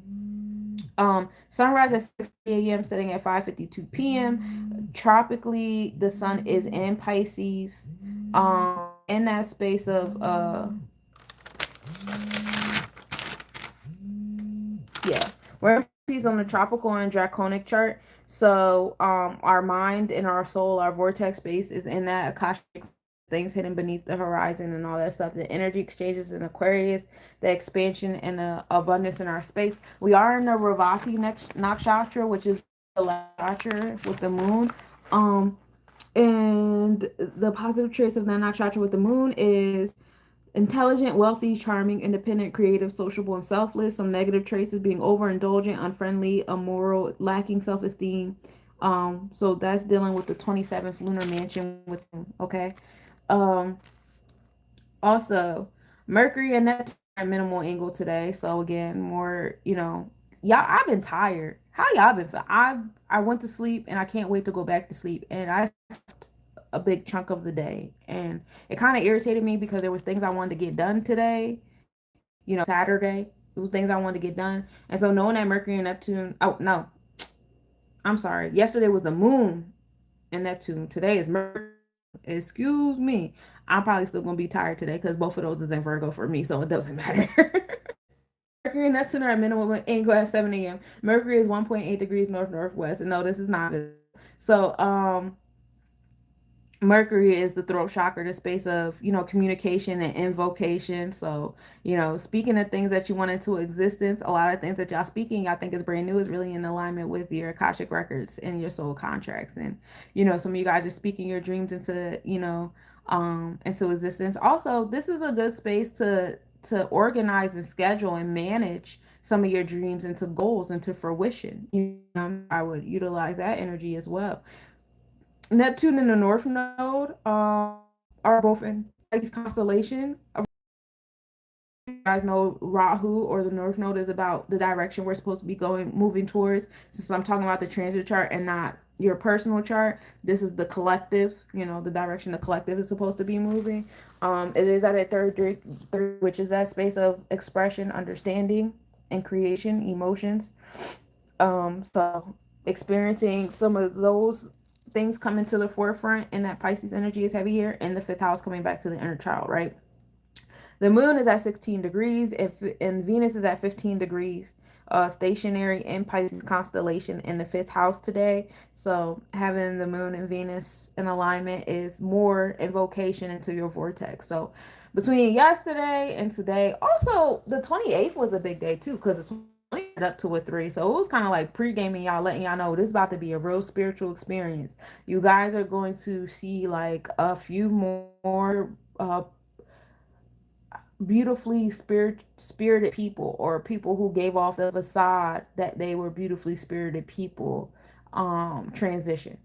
Sunrise at 6 a.m., setting at 5:52 p.m. Tropically, the sun is in Pisces. In that space of yeah, we're in Pisces on the tropical and draconic chart. So our mind and our soul, our vortex space is in that Akashic things hidden beneath the horizon and all that stuff. The energy exchanges in Aquarius, the expansion and the abundance in our space. We are in the Ravati nakshatra, which is the nakshatra with the moon. And the positive traits of the nakshatra with the moon is intelligent, wealthy, charming, independent, creative, sociable, and selfless. Some negative traits is being overindulgent, unfriendly, immoral, lacking self-esteem. So that's dealing with the 27th lunar mansion with okay. Um, Also, Mercury and Neptune are at minimal angle today. So again, more, y'all, I've been tired. How y'all been? I went to sleep and I can't wait to go back to sleep. And I a big chunk of the day. And it kind of irritated me because there was things I wanted to get done today, Saturday. It was things I wanted to get done. And so knowing that Mercury and Neptune, oh no, I'm sorry. Yesterday was the moon and Neptune. Today is Mercury. Excuse me. I'm probably still gonna be tired today because both of those is in Virgo for me, so it doesn't matter. Mercury and Neptune are at minimum angle at 7 a.m. Mercury is 1.8 degrees north northwest. And no, this is not. So Mercury is the throat chakra, the space of, communication and invocation. So, speaking of things that you want into existence, a lot of things that y'all speaking, y'all think is brand new is really in alignment with your Akashic records and your soul contracts. And, some of you guys are speaking your dreams into existence. Also, this is a good space to organize and schedule and manage some of your dreams into goals into fruition. I would utilize that energy as well. Neptune and the North Node are both in Pisces constellation. you guys know Rahu or the North Node is about the direction we're supposed to be moving towards. Since I'm talking about the transit chart and not your personal chart, this is the collective, the direction the collective is supposed to be moving. It is at a third, which is that space of expression, understanding, and creation, emotions. So experiencing some of those things coming to the forefront, and that Pisces energy is heavy here, and the fifth house coming back to the inner child, right? The moon is at 16 degrees, and Venus is at 15 degrees, stationary in Pisces constellation in the fifth house today. So having the moon and Venus in alignment is more invocation into your vortex. So between yesterday and today, also the 28th was a big day too, because it's up to a 3. So it was kind of like pre-gaming y'all, letting y'all know this is about to be a real spiritual experience. You guys are going to see like a few more beautifully spirited people, or people who gave off the facade that they were beautifully spirited people, transition,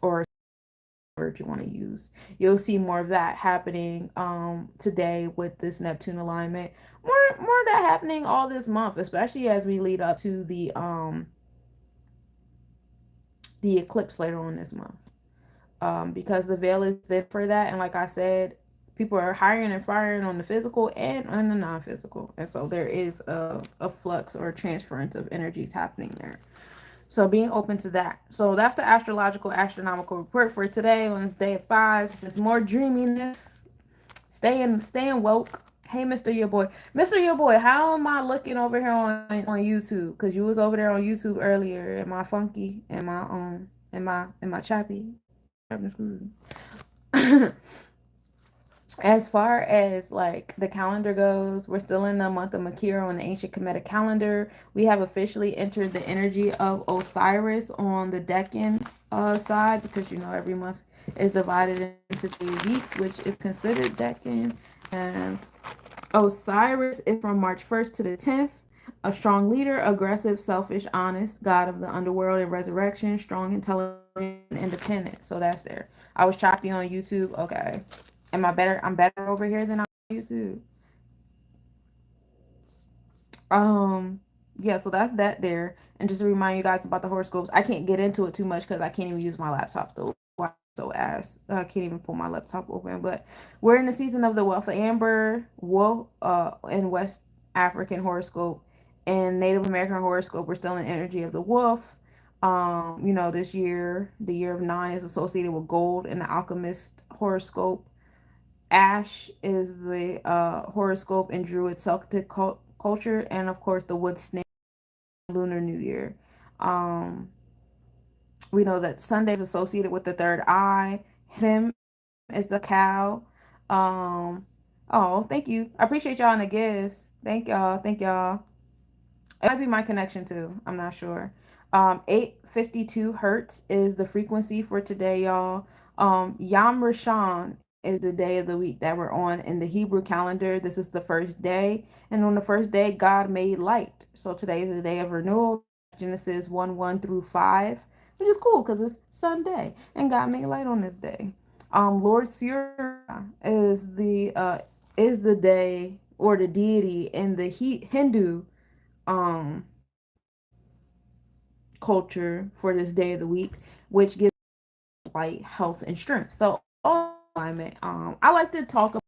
or word you want to use. You'll see more of that happening today with this Neptune alignment. More of that happening all this month, especially as we lead up to the eclipse later on this month, because the veil is there for that. And like I said, people are hiring and firing on the physical and on the non-physical. And so there is a flux or a transference of energies happening there. So being open to that. So that's the astrological astronomical report for today on this day of 5. Just more dreaminess. Staying woke. Hey, Mr. Your Boy. Mr. Your Boy, how am I looking over here on YouTube? Because you was over there on YouTube earlier. Am I funky? Am I choppy? As far as like the calendar goes, we're still in the month of Makira on the ancient Kemetic calendar. We have officially entered the energy of Osiris on the Decan side, because every month is divided into 3 weeks, which is considered Decan. And Osiris is from March 1st to the 10th. A strong leader, aggressive, selfish, honest, god of the underworld and resurrection, strong, intelligent, independent. So that's there. I was choppy on YouTube. Okay. Am I better? I'm better over here than on YouTube. Yeah, so that's that there. And just to remind you guys about the horoscopes, I can't get into it too much because I can't even use my laptop though. So ass. I can't even pull my laptop open. But we're in the season of the Wealth of Amber, Wolf, in West African horoscope, and Native American horoscope. We're still in the energy of the wolf. This year, the year of 9 is associated with gold in the alchemist horoscope. Ash is the horoscope in Druid Celtic culture, and of course the wood snake, Lunar New Year. Um, we know that Sunday is associated with the third eye. Him is the cow. Um, oh, thank you. I appreciate y'all in the gifts. Thank y'all. Thank y'all. It might be my connection too. I'm not sure. 852 hertz is the frequency for today, y'all. Yom Rishon is the day of the week that we're on in the Hebrew calendar. This is the first day. And on the first day, God made light. So today is the day of renewal. Genesis 1 through 5, which is cool because it's Sunday and God made light on this day. Lord Surya is the day or the deity in the Hindu um culture for this day of the week, which gives light, health, and strength. So alignment. I like to talk about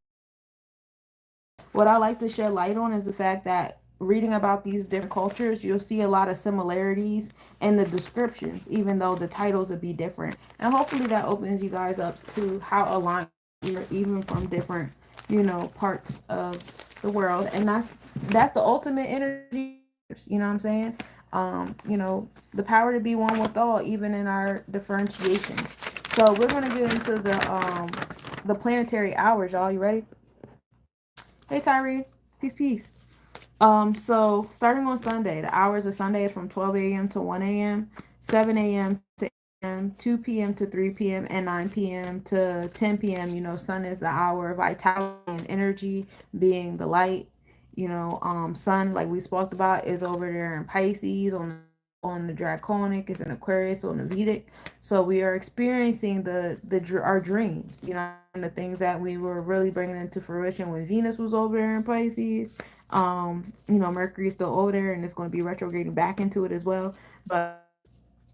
what I like to shed light on is the fact that reading about these different cultures, you'll see a lot of similarities in the descriptions, even though the titles would be different. And hopefully that opens you guys up to how aligned you're even from different, parts of the world. And that's the ultimate energy, you know what I'm saying? The power to be one with all, even in our differentiations. So we're gonna get into the planetary hours, y'all. You ready? Hey Tyree, peace, peace. So starting on Sunday, the hours of Sunday is from 12 a.m. to 1 a.m., 7 a.m. to 8 a.m., 2 p.m. to 3 p.m., and 9 p.m. to 10 p.m. Sun is the hour of vitality and energy, being the light. Sun, like we spoke about, is over there in Pisces on the on the Draconic, it's in Aquarius on the Vedic. So we are experiencing our dreams, and the things that we were really bringing into fruition when Venus was over there in Pisces. Mercury is still over there and it's going to be retrograding back into it as well. But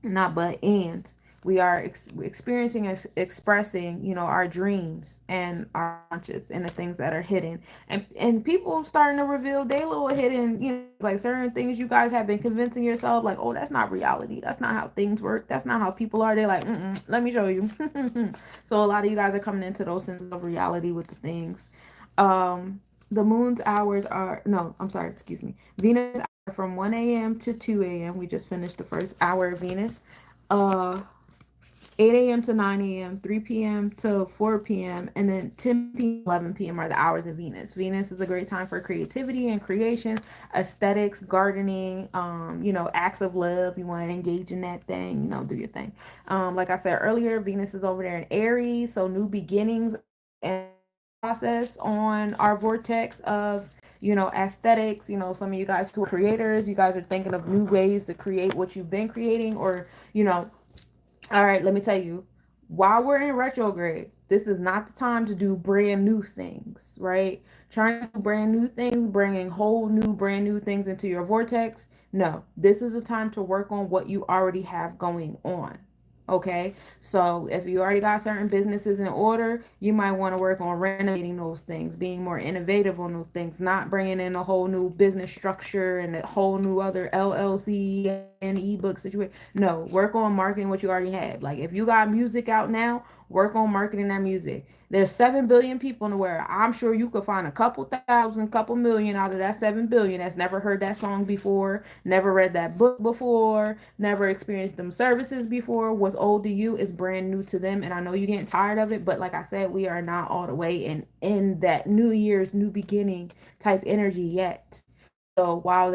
not but and we are experiencing expressing our dreams and our conscious and the things that are hidden, and people starting to reveal their little hidden, like certain things you guys have been convincing yourself like, oh, that's not reality, that's not how things work, that's not how people are. They're like, let me show you. So a lot of you guys are coming into those senses of reality with the things. The moon's hours are, no, I'm sorry, excuse me, Venus from 1 a.m. to 2 a.m. We just finished the first hour of Venus. 8 a.m. to 9 a.m., 3 p.m. to 4 p.m., and then 10 p.m. 11 p.m. are the hours of Venus. Venus is a great time for creativity and creation, aesthetics, gardening, acts of love. You want to engage in that thing, do your thing. Like I said earlier, Venus is over there in Aries, so new beginnings and process on our vortex of aesthetics. Some of you guys who are creators, you guys are thinking of new ways to create what you've been creating, or all right, let me tell you, while we're in retrograde, this is not the time to do brand new things, right? Trying to do brand new things, bringing whole new brand new things into your vortex. No, this is a time to work on what you already have going on. Okay, so if you already got certain businesses in order, you might want to work on renovating those things, being more innovative on those things, not bringing in a whole new business structure and a whole new other LLC and ebook situation. No, work on marketing what you already have. Like if you got music out now, work on marketing that music. There's 7 billion people in the world. I'm sure you could find a couple thousand, couple million out of that 7 billion that's never heard that song before, never read that book before, never experienced them services before. What's old to you is brand new to them. And I know you're getting tired of it, but like I said, we are not all the way in that New Year's, new beginning type energy yet. So while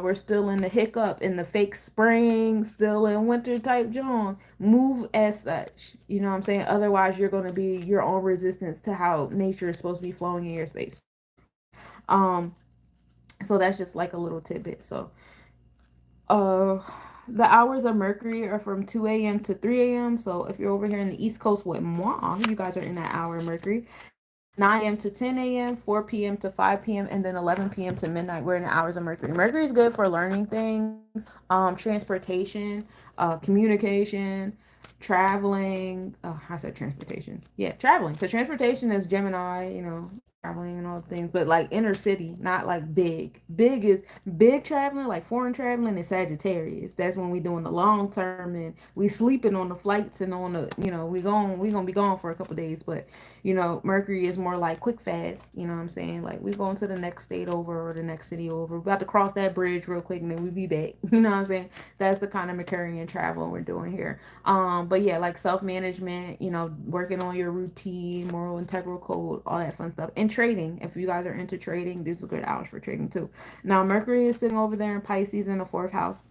we're still in the hiccup, in the fake spring, still in winter type John, move as such. You know what I'm saying? Otherwise, you're going to be your own resistance to how nature is supposed to be flowing in your space. Um, so that's just like a little tidbit. So, uh, the hours of Mercury are from 2 a.m. to 3 a.m. So if you're over here in the East Coast with moi, you guys are in that hour of Mercury. 9 a.m. to 10 a.m., 4 p.m. to 5 p.m., and then 11 p.m. to midnight. We're in the hours of Mercury. Mercury is good for learning things, transportation, communication, traveling. Oh, I said transportation. Yeah, traveling. Because transportation is Gemini, traveling and all the things, but like inner city, not like big. Big is big traveling, like foreign traveling is Sagittarius. That's when we doing the long term and we sleeping on the flights and on the, we gonna be gone for a couple days, but Mercury is more like quick fast, you know what I'm saying? Like we going to the next state over or the next city over. We're about to cross that bridge real quick and then we be back. You know what I'm saying? That's the kind of Mercurian travel we're doing here. But yeah, like self-management, working on your routine, moral integral code, all that fun stuff. And trading. If you guys are into trading, these are good hours for trading too. Now Mercury is sitting over there in Pisces in the 4th house.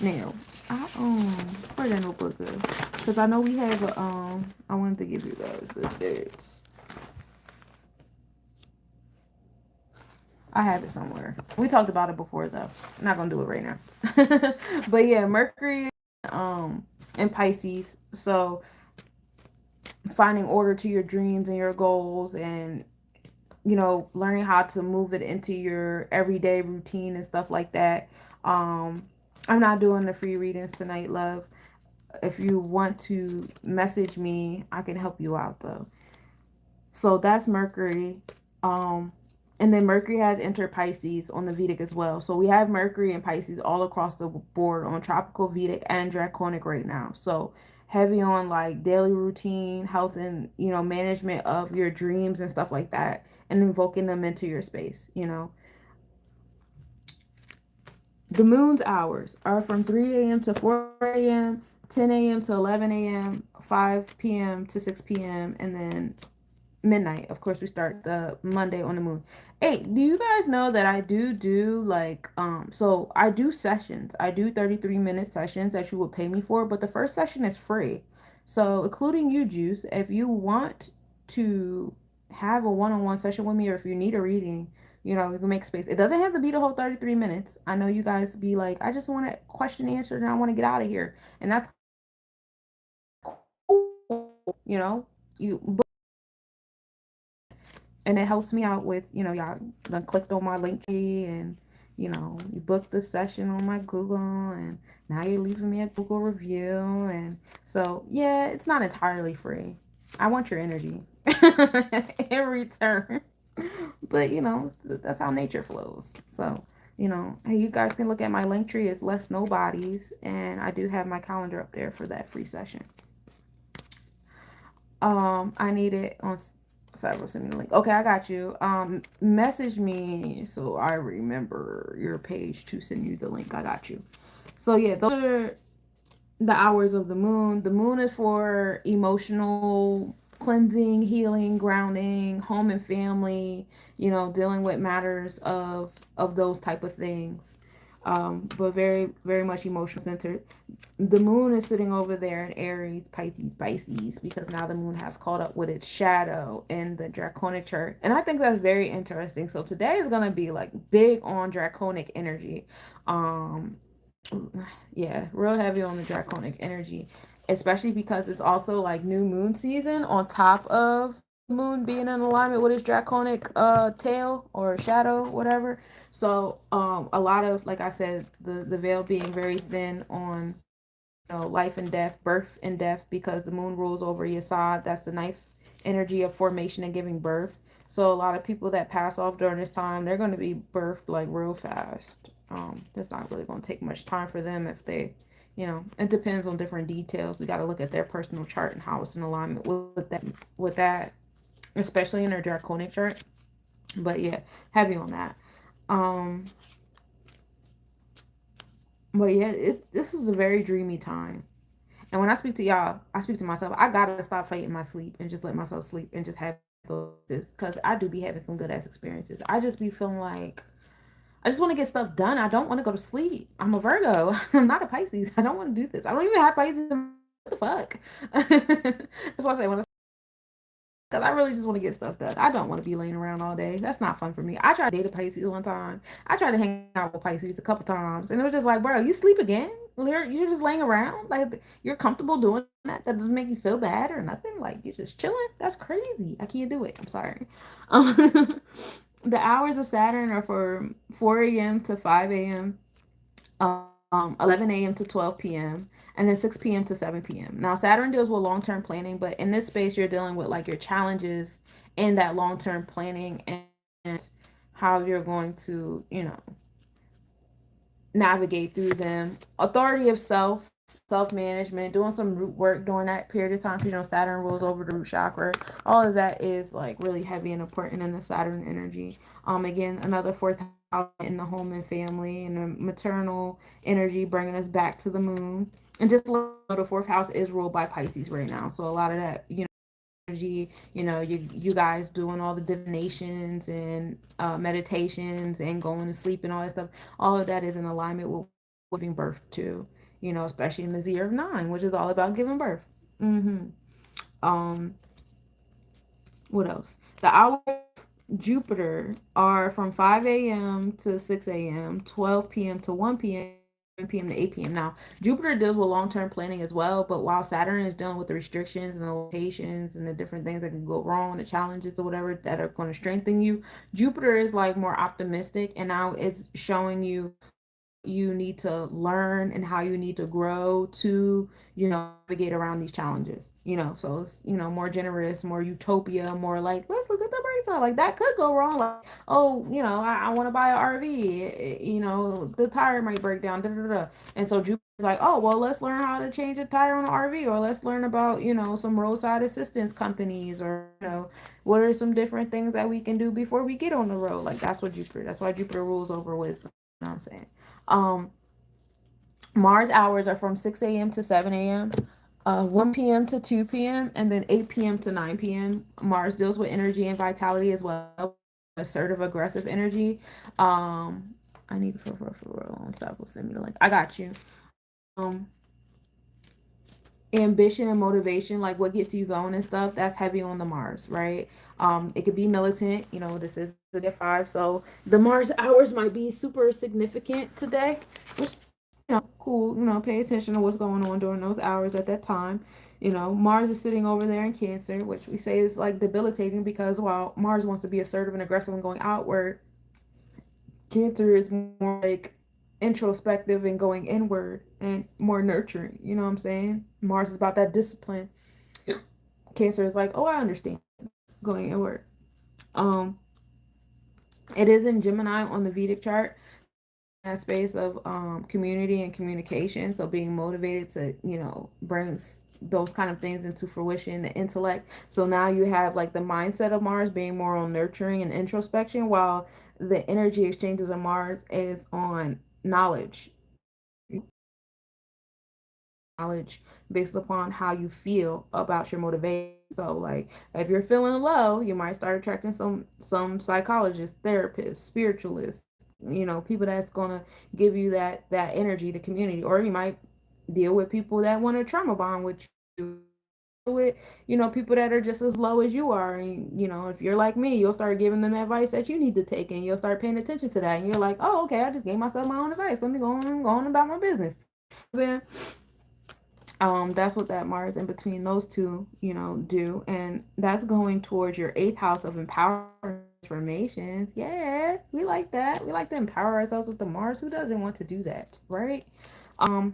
Now, where that notebook go? Because I know we have a, I wanted to give you guys the dates. I have it somewhere. We talked about it before though. I'm not gonna do it right now. But yeah, Mercury in Pisces. So finding order to your dreams and your goals, and learning how to move it into your everyday routine and stuff like that. I'm not doing the free readings tonight, love. If you want to message me, I can help you out though. So that's Mercury. Um, and then Mercury has entered Pisces on the Vedic as well. So we have Mercury and Pisces all across the board on tropical, Vedic, and Draconic right now. So heavy on like daily routine, health, and management of your dreams and stuff like that, and invoking them into your space. The moon's hours are from 3 a.m. to 4 a.m., 10 a.m. to 11 a.m., 5 p.m. to 6 p.m., and then midnight. Of course, we start the Monday on the moon. Hey, do you guys know that I do like so I do sessions. I do 33-minute sessions that you would pay me for, but the first session is free. So, including you, Juice, if you want to have a one-on-one session with me, or if you need a reading, You can make space. It doesn't have to be the whole 33 minutes. I know you guys be like, I just want a question answered and I want to get out of here. And that's cool. You and it helps me out with, y'all done clicked on my link tree and, you booked the session on my Google and now you're leaving me a Google review. And so, yeah, it's not entirely free. I want your energy in return. But, that's how nature flows. So, hey, you guys can look at my link tree. It's lesnobodies. And I do have my calendar up there for that free session. I need it on several send me the link. Okay, I got you. Message me so I remember your page to send you the link. I got you. So yeah, those are the hours of the moon. The moon is for emotional cleansing, healing, grounding, home and family, dealing with matters of those type of things. But very, very much emotional centered. The moon is sitting over there in Aries, Pisces, because now the moon has caught up with its shadow in the Draconic chart. And I think that's very interesting. So today is gonna be like big on Draconic energy. Um, yeah, real heavy on the Draconic energy, especially because it's also like new moon season on top of the moon being in alignment with its Draconic tail or shadow, whatever. So a lot of, like I said, the veil being very thin on life and death, birth and death, because the moon rules over Yesod. That's the ninth energy of formation and giving birth. So a lot of people that pass off during this time, they're going to be birthed like real fast. It's not really going to take much time for them if they, it depends on different details. We got to look at their personal chart and how it's in alignment with that, especially in their Draconic chart. But yeah, heavy on that. Um, but yeah, this is a very dreamy time. And when I speak to y'all, I speak to myself. I gotta stop fighting my sleep and just let myself sleep and just have this, because I do be having some good ass experiences. I just be feeling like I just want to get stuff done. I don't want to go to sleep. I'm a Virgo. I'm not a Pisces. I don't want to do this. I don't even have Pisces. What the fuck? That's why I say when because I really just want to get stuff done. I don't want to be laying around all day. That's not fun for me. I tried to date a Pisces one time. I tried to hang out with Pisces a couple times, and it was just like, bro, you sleep again? You're just laying around? Like, you're comfortable doing that? That doesn't make you feel bad or nothing? Like, you're just chilling? That's crazy. I can't do it. I'm sorry. The hours of Saturn are from 4 a.m. to 5 a.m. 11 a.m. to 12 p.m., and then 6 p.m. to 7 p.m. Now, Saturn deals with long term planning, but in this space, you're dealing with like your challenges in that long term planning and how you're going to, navigate through them. Authority of self management, doing some root work during that period of time. Saturn rules over the root chakra. All of that is like really heavy and important in the Saturn energy. Again, another fourth house in the home and family and the maternal energy, bringing us back to the moon. And just the fourth house is ruled by Pisces right now, so a lot of that, energy, you guys doing all the divinations and meditations and going to sleep and all that stuff, all of that is in alignment with giving birth to, especially in this year of 9, which is all about giving birth. Mm-hmm. um what else? The hours of Jupiter are from 5 a.m. to 6 a.m., 12 p.m. to 1 p.m., 7 p.m. to 8 p.m. Now, Jupiter deals with long term planning as well, but while Saturn is dealing with the restrictions and the limitations and the different things that can go wrong, the challenges or whatever that are going to strengthen you, Jupiter is like more optimistic, and now it's showing you need to learn and how you need to grow to navigate around these challenges, so it's more generous, more utopia, more like let's look at the bright side. Like that could go wrong, like, oh, I want to buy an RV, the tire might break down, da, da, da. And so Jupiter's like, oh well, let's learn how to change a tire on an RV, or let's learn about some roadside assistance companies, or what are some different things that we can do before we get on the road. Like that's why Jupiter rules over wisdom. You know what I'm saying? um Mars hours are from 6 a.m. to 7 a.m., 1 p.m. to 2 p.m., and then 8 p.m. to 9 p.m. Mars deals with energy and vitality as well, assertive, aggressive energy. I need for stop. Send me the link. I got you. Um, Ambition and motivation, like what gets you going and stuff, that's heavy on the Mars, right? It could be militant. This is the day 5, so the Mars hours might be super significant today, which is cool. Pay attention to what's going on during those hours at that time. Mars is sitting over there in Cancer, which we say is like debilitating because while Mars wants to be assertive and aggressive and going outward, Cancer is more like introspective and going inward and more nurturing. You know what I'm saying? Mars is about that discipline. Cancer is like, oh, I understand, going inward. Um, it is in Gemini on the Vedic chart. That space of community and communication. So being motivated to bring those kind of things into fruition, the intellect. So now you have like the mindset of Mars being more on nurturing and introspection, while the energy exchanges of Mars is on knowledge, knowledge based upon how you feel about your motivation. So like if you're feeling low, you might start attracting some psychologists, therapists, spiritualists, people that's gonna give you that energy, the community. Or you might deal with people that want to trauma bond with you, with people that are just as low as you are. And if you're like me, you'll start giving them advice that you need to take, and you'll start paying attention to that, and you're like, oh, okay, I just gave myself my own advice, let me go on about my business. Then that's what that Mars in between those two, do. And that's going towards your 8th house of empowerment transformations. Yeah, we like that. We like to empower ourselves with the Mars. Who doesn't want to do that, right?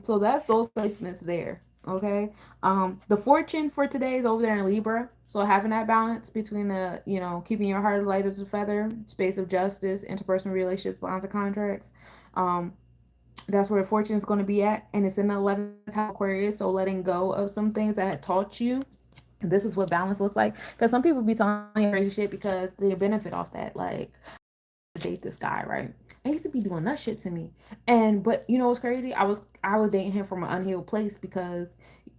So that's those placements there. Okay. The fortune for today is over there in Libra. So having that balance between the, keeping your heart light as a feather, space of justice, interpersonal relationships, bonds, and contracts. Um, that's where fortune is going to be at, and it's in the 11th house Aquarius. So letting go of some things that had taught you, this is what balance looks like. Because some people be telling you crazy shit because they benefit off that. Like, date this guy, right? I used to be doing that shit to me. And but what's crazy? I was dating him from an unhealed place because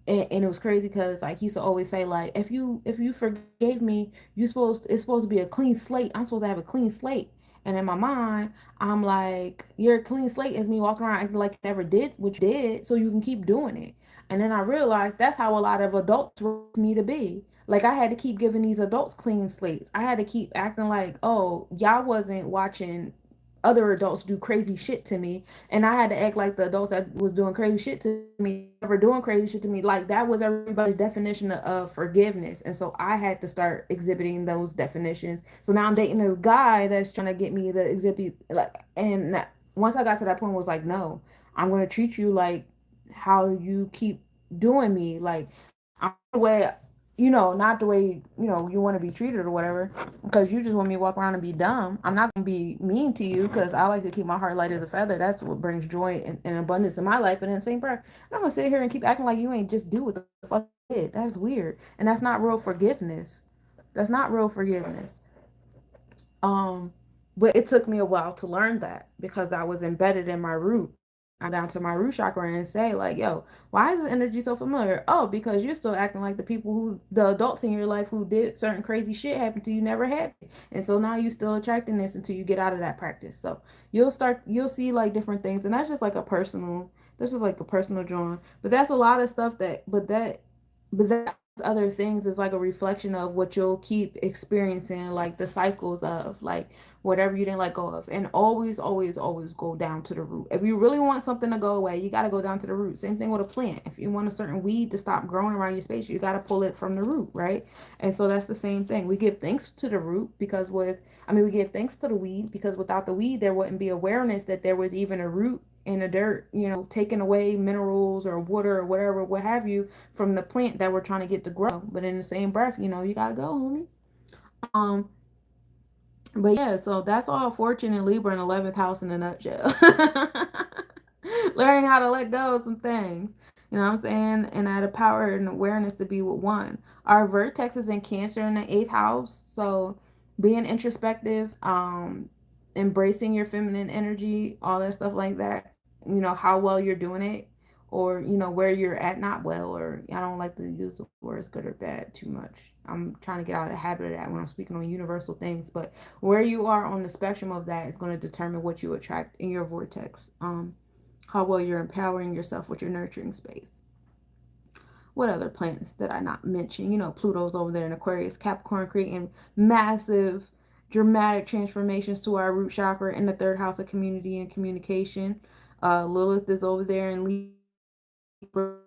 and it was crazy because like he used to always say like if you forgave me, it's supposed to be a clean slate. I'm supposed to have a clean slate. And in my mind, I'm like, your clean slate is me walking around acting like you never did what you did, so you can keep doing it. And then I realized that's how a lot of adults raised me to be. Like I had to keep giving these adults clean slates. I had to keep acting like, oh, y'all wasn't watching other adults do crazy shit to me, and I had to act like the adults that was doing crazy shit to me never doing crazy shit to me. Like that was everybody's definition of forgiveness, and so I had to start exhibiting those definitions. So now I'm dating this guy that's trying to get me to exhibit like, and once I got to that point, was like, no, I'm gonna treat you like how you keep doing me, like I'm the way, not the way, you want to be treated or whatever, because you just want me to walk around and be dumb. I'm not going to be mean to you because I like to keep my heart light as a feather. That's what brings joy and abundance in my life. And in the same breath, I'm not going to sit here and keep acting like you ain't just do what the fuck you did. That's weird. And that's not real forgiveness. That's not real forgiveness. Um, but it took me a while to learn that because I was embedded in my root. I down to my root chakra and say like, yo, why is the energy so familiar? Oh, because you're still acting like the adults in your life who did certain crazy shit happen to you never had it. And so now you still attracting this until you get out of that practice. So you'll see like different things. And that's just like a personal drawing. But that's a lot of stuff but that other things is like a reflection of what you'll keep experiencing, like the cycles of like whatever you didn't let go of. And always, always, always go down to the root. If you really want something to go away, you got to go down to the root. Same thing with a plant. If you want a certain weed to stop growing around your space, you got to pull it from the root, right? And so that's the same thing. We give thanks to the root because we give thanks to the weed because without the weed there wouldn't be awareness that there was even a root in the dirt, taking away minerals or water or whatever, what have you, from the plant that we're trying to get to grow. But in the same breath, you gotta go, homie. Um, but yeah, so that's all fortune and Libra in 11th house in a nutshell. Learning how to let go of some things. You know what I'm saying? And add a power and awareness to be with one. Our vertex is in Cancer in the 8th house. So being introspective, embracing your feminine energy, all that stuff like that. How well you're doing it, or where you're at not well, or I don't like to use the words good or bad too much. I'm trying to get out of the habit of that when I'm speaking on universal things, but where you are on the spectrum of that is going to determine what you attract in your vortex. How well you're empowering yourself with your nurturing space. What other planets did I not mention? You know, Pluto's over there in Aquarius, Capricorn, creating massive, dramatic transformations to our root chakra in the third house of community and communication. Lilith is over there in Libra,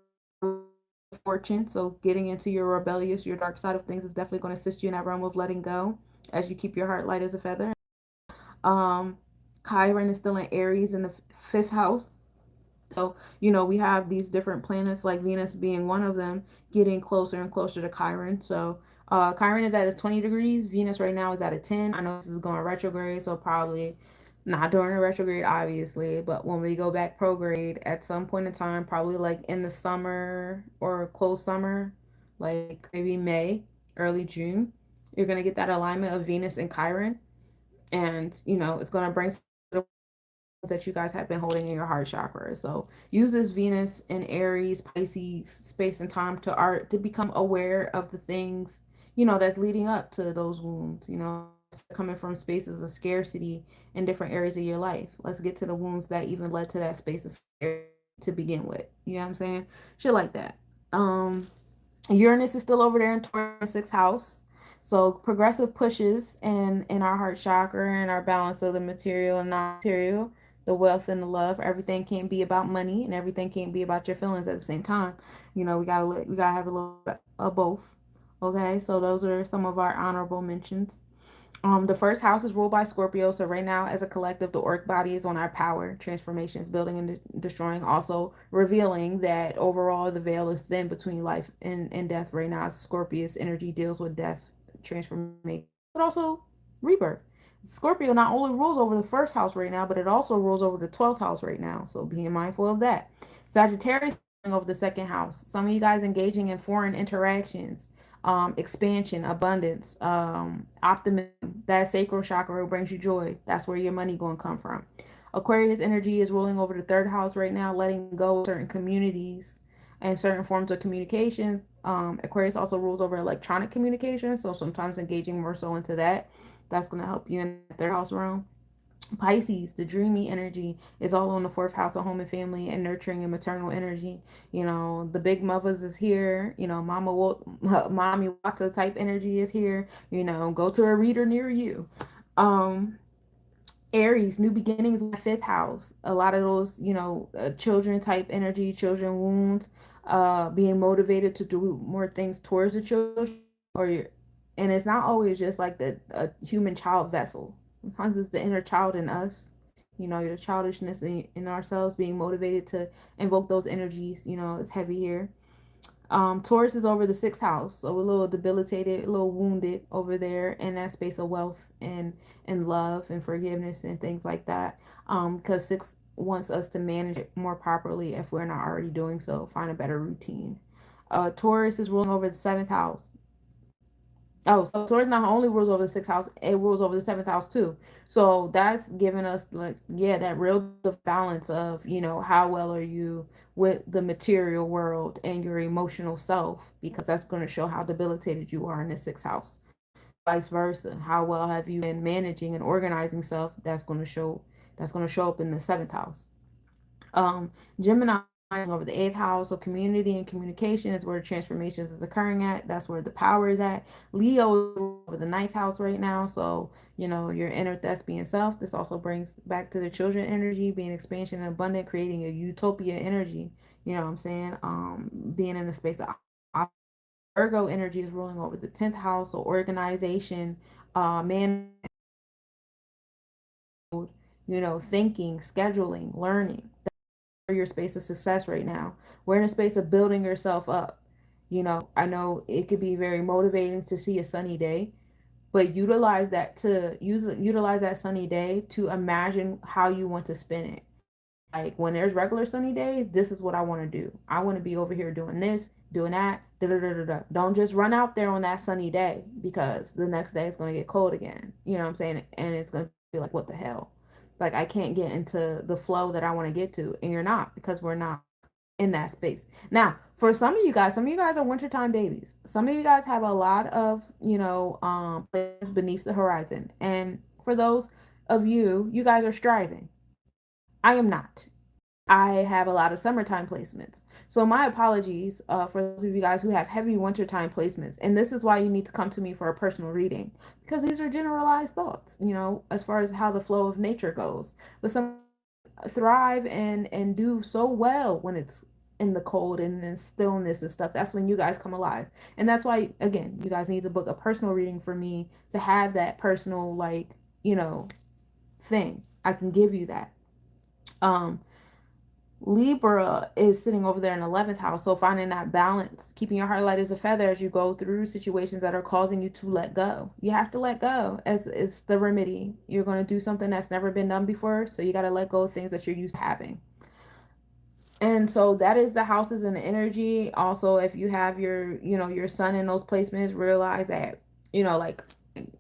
fortune. So getting into your rebellious, your dark side of things is definitely going to assist you in that realm of letting go as you keep your heart light as a feather. Um, Chiron is still in Aries in the fifth house. So, you know, we have these different planets, like Venus being one of them, getting closer and closer to Chiron. So, Chiron is at a 20 degrees. Venus right now is at a 10. I know this is going retrograde, so probably not during a retrograde, obviously, but when we go back prograde at some point in time, probably like in the summer or close summer, like maybe May, early June, you're going to get that alignment of Venus and Chiron. And, you know, it's going to bring that you guys have been holding in your heart chakra. So use this Venus and Aries, Pisces space and time to art to become aware of the things, you know, that's leading up to those wounds, you know, coming from spaces of scarcity in different areas of your life. Let's get to the wounds that even led to that space of scarcity to begin with. You know what I'm saying? Shit like that. Uranus is still over there in Taurus, sixth house. So progressive pushes in our heart chakra and our balance of the material and non-material, the wealth and the love. Everything can't be about money, and everything can't be about your feelings at the same time. You know, we gotta have a little bit of both. Okay, so those are some of our honorable mentions. The first house is ruled by Scorpio. So right now, as a collective, the orc body is on our power, transformations, building and destroying. Also revealing that overall the veil is thin between life and death right now. Scorpius energy deals with death, transformation, but also rebirth. Scorpio not only rules over the first house right now, but it also rules over the 12th house right now. So being mindful of that. Sagittarius over the second house. Some of you guys engaging in foreign interactions, expansion, abundance, optimism. That sacral chakra brings you joy. That's where your money going to come from. Aquarius energy is ruling over the third house right now, letting go of certain communities and certain forms of communication. Aquarius also rules over electronic communication, so sometimes engaging more so into that. That's going to help you in the third house realm. Pisces, the dreamy energy, is all on the fourth house of home and family and nurturing and maternal energy. You know, the big mothers is here. You know, mommy Wata type energy is here. You know, go to a reader near you. Um, Aries, new beginnings in the fifth house. A lot of those, you know, children type energy, children wounds, being motivated to do more things towards the children, or your, and it's not always just like the a human child vessel. Sometimes it's the inner child in us. You know, your childishness in ourselves, being motivated to invoke those energies. You know, it's heavy here. Taurus is over the sixth house, so a little debilitated, a little wounded over there in that space of wealth and love and forgiveness and things like that. Because six wants us to manage it more properly if we're not already doing so. Find a better routine. Taurus is ruling over the seventh house. Oh, so Taurus not only rules over the sixth house, it rules over the seventh house too. So that's giving us like, yeah, that real balance of, you know, how well are you with the material world and your emotional self, because that's going to show how debilitated you are in the sixth house. Vice versa. How well have you been managing and organizing self? That's going to show up in the seventh house. Gemini over the eighth house, so community and communication is where transformations is occurring at. That's where the power is at. Leo over the ninth house right now, so you know your inner thespian self. This also brings back to the children energy, being expansion and abundant, creating a utopia energy. You know what I'm saying? Being in a space of Virgo energy is ruling over the 10th house, so organization, man, you know, thinking, scheduling, learning your space of success right now. We're in a space of building yourself up. You know, I know it could be very motivating to see a sunny day, but utilize that sunny day to imagine how you want to spend it. Like when there's regular sunny days, this is what I want to do. I want to be over here doing this, doing that. Da, da, da, da, da. Don't just run out there on that sunny day, because the next day it's going to get cold again. You know what I'm saying? And it's going to be like, what the hell? Like I can't get into the flow that I want to get to, and you're not, because we're not in that space. Now, for some of you guys are wintertime babies. Some of you guys have a lot of, you know, plans beneath the horizon. And for those of you, you guys are striving. I am not. I have a lot of summertime placements. So my apologies for those of you guys who have heavy wintertime placements. And this is why you need to come to me for a personal reading, because these are generalized thoughts, as far as how the flow of nature goes. But some thrive and do so well when it's in the cold and in stillness and stuff. That's when you guys come alive. And that's why, again, you guys need to book a personal reading for me to have that personal, like, thing. I can give you that. Um, Libra is sitting over there in 11th house. So finding that balance, keeping your heart light as a feather as you go through situations that are causing you to let go. You have to let go, as it's the remedy. You're going to do something that's never been done before. So you got to let go of things that you're used to having. And so that is the houses and the energy. Also, if you have your sun in those placements, realize that, like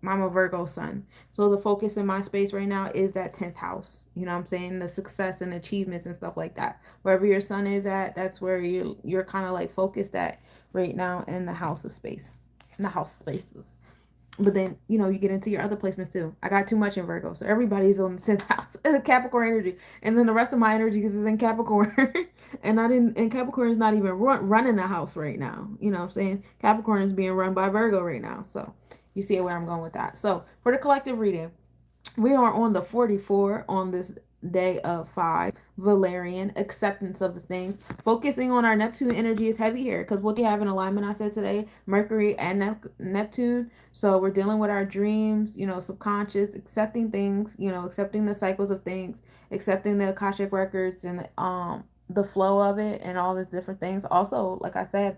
I'm a Virgo sun. So the focus in my space right now is that 10th house. You know what I'm saying? The success and achievements and stuff like that. Wherever your sun is at, that's where you're kind of like focused at right now in the house of space. In the house spaces. But then, you get into your other placements too. I got too much in Virgo. So everybody's on the 10th house in Capricorn energy. And then the rest of my energy is in Capricorn. And Capricorn is not even running the house right now. You know what I'm saying? Capricorn is being run by Virgo right now. So you see where I'm going with that. So for the collective reading, we are on the 44 on this day of 5. Valerian, acceptance of the things. Focusing on our Neptune energy is heavy here because what you have in alignment, I said today, Mercury and Neptune. So we're dealing with our dreams, subconscious, accepting things, accepting the cycles of things, accepting the Akashic records and the flow of it and all these different things. Also, like I said,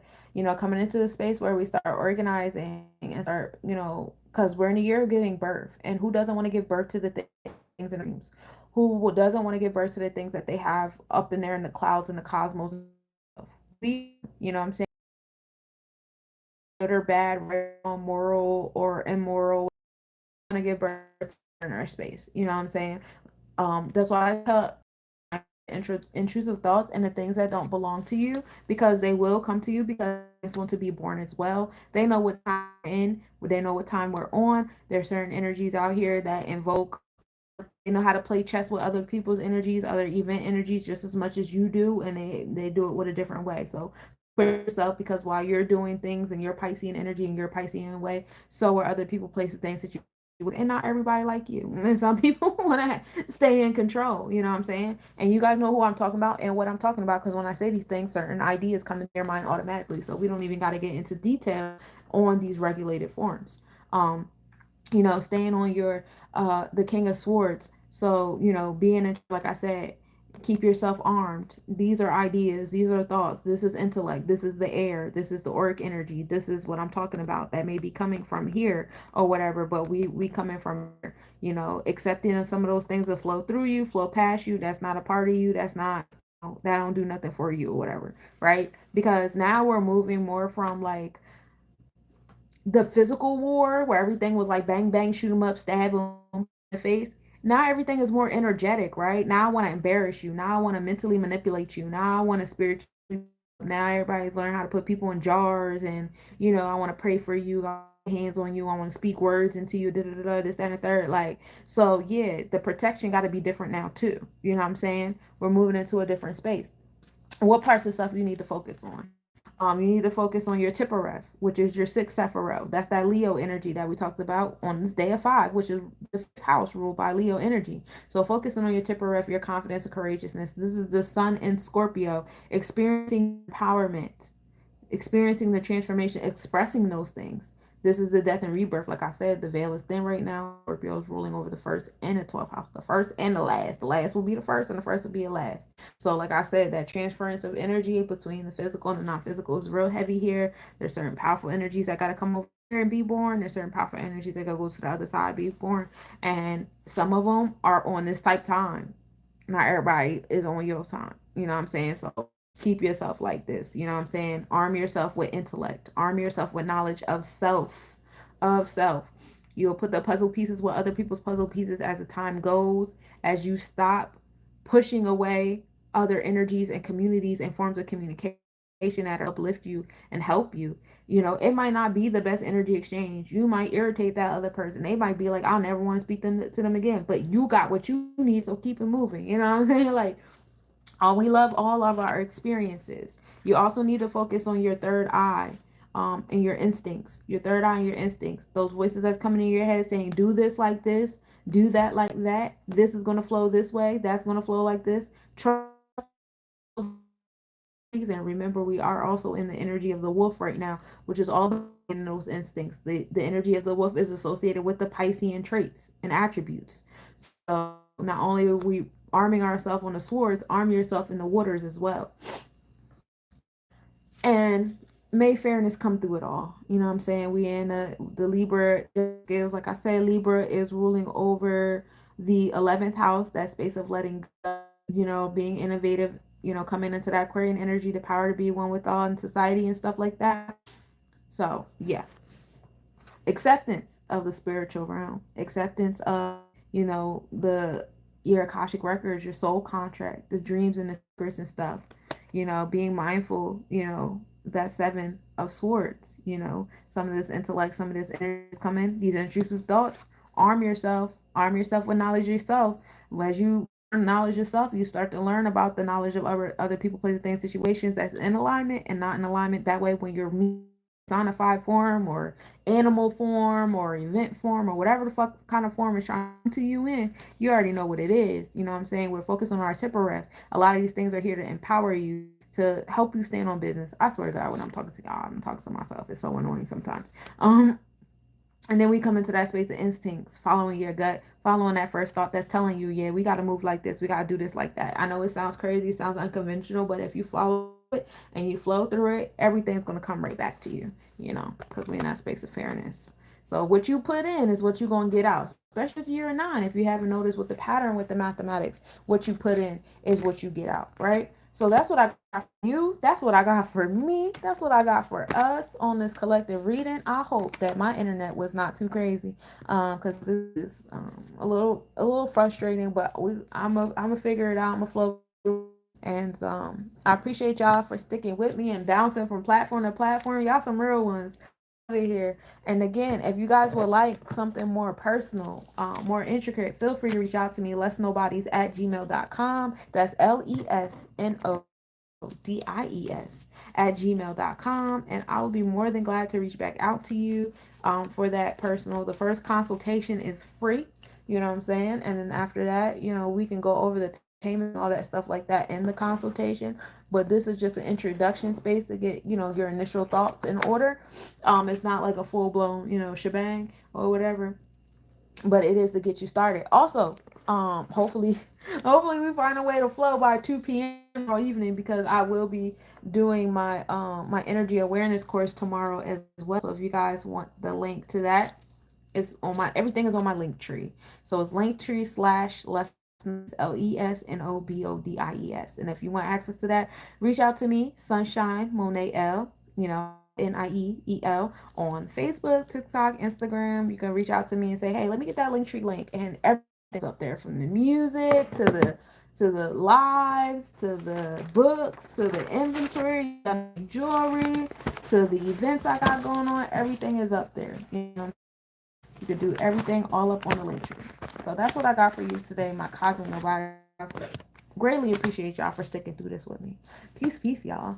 coming into the space where we start organizing and start, because we're in a year of giving birth. And who doesn't want to give birth to the things in dreams? Who doesn't want to give birth to the things that they have up in there in the clouds and the cosmos? What I'm saying? Good or bad, right, moral or immoral, want to give birth in our space. You know what I'm saying? That's why I tell intrusive thoughts and the things that don't belong to you, because they will come to you because it's going to be born as well. They know what time we're in, they know what time we're on. There's certain energies out here that invoke, they know how to play chess with other people's energies, other event energies, just as much as you do, and they do it with a different way. So for yourself, because while you're doing things in your Piscean energy and your Piscean way, so are other people placing things that you, and not everybody like you. And some people want to stay in control, you know what I'm saying? And you guys know who I'm talking about and what I'm talking about, because when I say these things, certain ideas come into your mind automatically. So we don't even got to get into detail on these regulated forms. Staying on your the King of Swords. So, being in, like I said, keep yourself armed. These are ideas, these are thoughts, this is intellect, this is the air, this is the auric energy, this is what I'm talking about that may be coming from here or whatever, but we coming from here, accepting some of those things that flow through you, flow past you, that's not a part of you, that's not, that don't do nothing for you or whatever, right? Because now we're moving more from like the physical war where everything was like bang bang, shoot 'em up, stab 'em in the face. Now everything is more energetic, right? Now I want to embarrass you. Now I want to mentally manipulate you. Now I want to spiritually. Now everybody's learning how to put people in jars, and I want to pray for you, hands on you. I want to speak words into you. Da da da. This that and the third. Like, so yeah, the protection got to be different now too. You know what I'm saying? We're moving into a different space. What parts of stuff you need to focus on? You need to focus on your Tippereth, which is your sixth Sephiroth. That's that Leo energy that we talked about on this day of 5, which is the fifth house ruled by Leo energy. So focusing on your Tippereth, your confidence and courageousness. This is the sun in Scorpio, experiencing empowerment, experiencing the transformation, expressing those things. This is the death and rebirth. Like I said, the veil is thin right now. Scorpio is ruling over the first and the 12th house, the first and the last. The last will be the first, and the first will be the last. So, like I said, that transference of energy between the physical and the non-physical is real heavy here. There's certain powerful energies that got to come over here and be born. There's certain powerful energies that got to go to the other side, be born. And some of them are on this type time. Not everybody is on your time. You know what I'm saying? So keep yourself like this. You know what I'm saying? Arm yourself with intellect. Arm yourself with knowledge of self. Of self. You'll put the puzzle pieces with other people's puzzle pieces as the time goes, as you stop pushing away other energies and communities and forms of communication that uplift you and help you. It might not be the best energy exchange. You might irritate that other person. They might be like, I'll never want to speak to them again. But you got what you need, so keep it moving. You know what I'm saying? Like, We love all of our experiences. You also need to focus on your third eye, and your instincts. Your third eye and your instincts. Those voices that's coming in your head saying, "Do this like this, do that like that. This is gonna flow this way. That's gonna flow like this." Trust these, and remember, we are also in the energy of the wolf right now, which is all in those instincts. The energy of the wolf is associated with the Piscean traits and attributes. So not only are we arming ourselves on the swords, arm yourself in the waters as well. And may fairness come through it all. You know what I'm saying? We in the Libra scales. Like I said, Libra is ruling over the 11th house, that space of letting go, being innovative, coming into that Aquarian energy, the power to be one with all in society and stuff like that. So, yeah, acceptance of the spiritual realm, acceptance of, the your Akashic records, your soul contract, the dreams and the secrets and stuff, being mindful, that seven of swords, some of this intellect, some of this energy is coming, these intrusive thoughts. Arm yourself with knowledge yourself. As you learn knowledge yourself, you start to learn about the knowledge of other people, places, things, situations that's in alignment and not in alignment. That way, when you're personified form or animal form or event form or whatever the fuck kind of form is trying to you in, you already know what it is. You know what I'm saying? We're focused on our tipperef. A lot of these things are here to empower you, to help you stand on business. I swear to God, when I'm talking to y'all, I'm talking to myself. It's so annoying sometimes. And then we come into that space of instincts, following your gut, following that first thought that's telling you, yeah, we got to move like this, we got to do this like that. I know it sounds crazy, it sounds unconventional, but if you follow it and you flow through it, everything's going to come right back to you, because we're in that space of fairness. So what you put in is what you're going to get out, especially this year 9. If you haven't noticed with the pattern with the mathematics, what you put in is what you get out, right? So that's what I got for you. That's what I got for me. That's what I got for us on this collective reading. I hope that my internet was not too crazy, because this is a little frustrating. But I'm a figure it out. I'm a flow through. And I appreciate y'all for sticking with me and bouncing from platform to platform. Y'all some real ones over here. And again, if you guys would like something more personal, more intricate, feel free to reach out to me, lesnobodies at gmail.com. That's LESNODIES at gmail.com. And I will be more than glad to reach back out to you for that personal. The first consultation is free, you know what I'm saying? And then after that, we can go over the payment, all that stuff like that in the consultation. But this is just an introduction space to get, your initial thoughts in order. It's not like a full blown, shebang or whatever, but it is to get you started. Also, hopefully, hopefully we find a way to flow by 2 p.m. tomorrow evening, because I will be doing my energy awareness course tomorrow as well. So if you guys want the link to that, it's on my everything is on my link tree. So it's linktree/lessons LESNOBODIES. And if you want access to that, reach out to me, Sunshine Monie L, NIEEL, on Facebook, TikTok, Instagram. You can reach out to me and say, hey, let me get that link tree link. And everything's up there, from the music to the lives, to the books, to the inventory, jewelry, to the events I got going on. Everything is up there. You could do everything all up on the link tree. So that's what I got for you today, my cosmic nobody. Greatly appreciate y'all for sticking through this with me. Peace, y'all.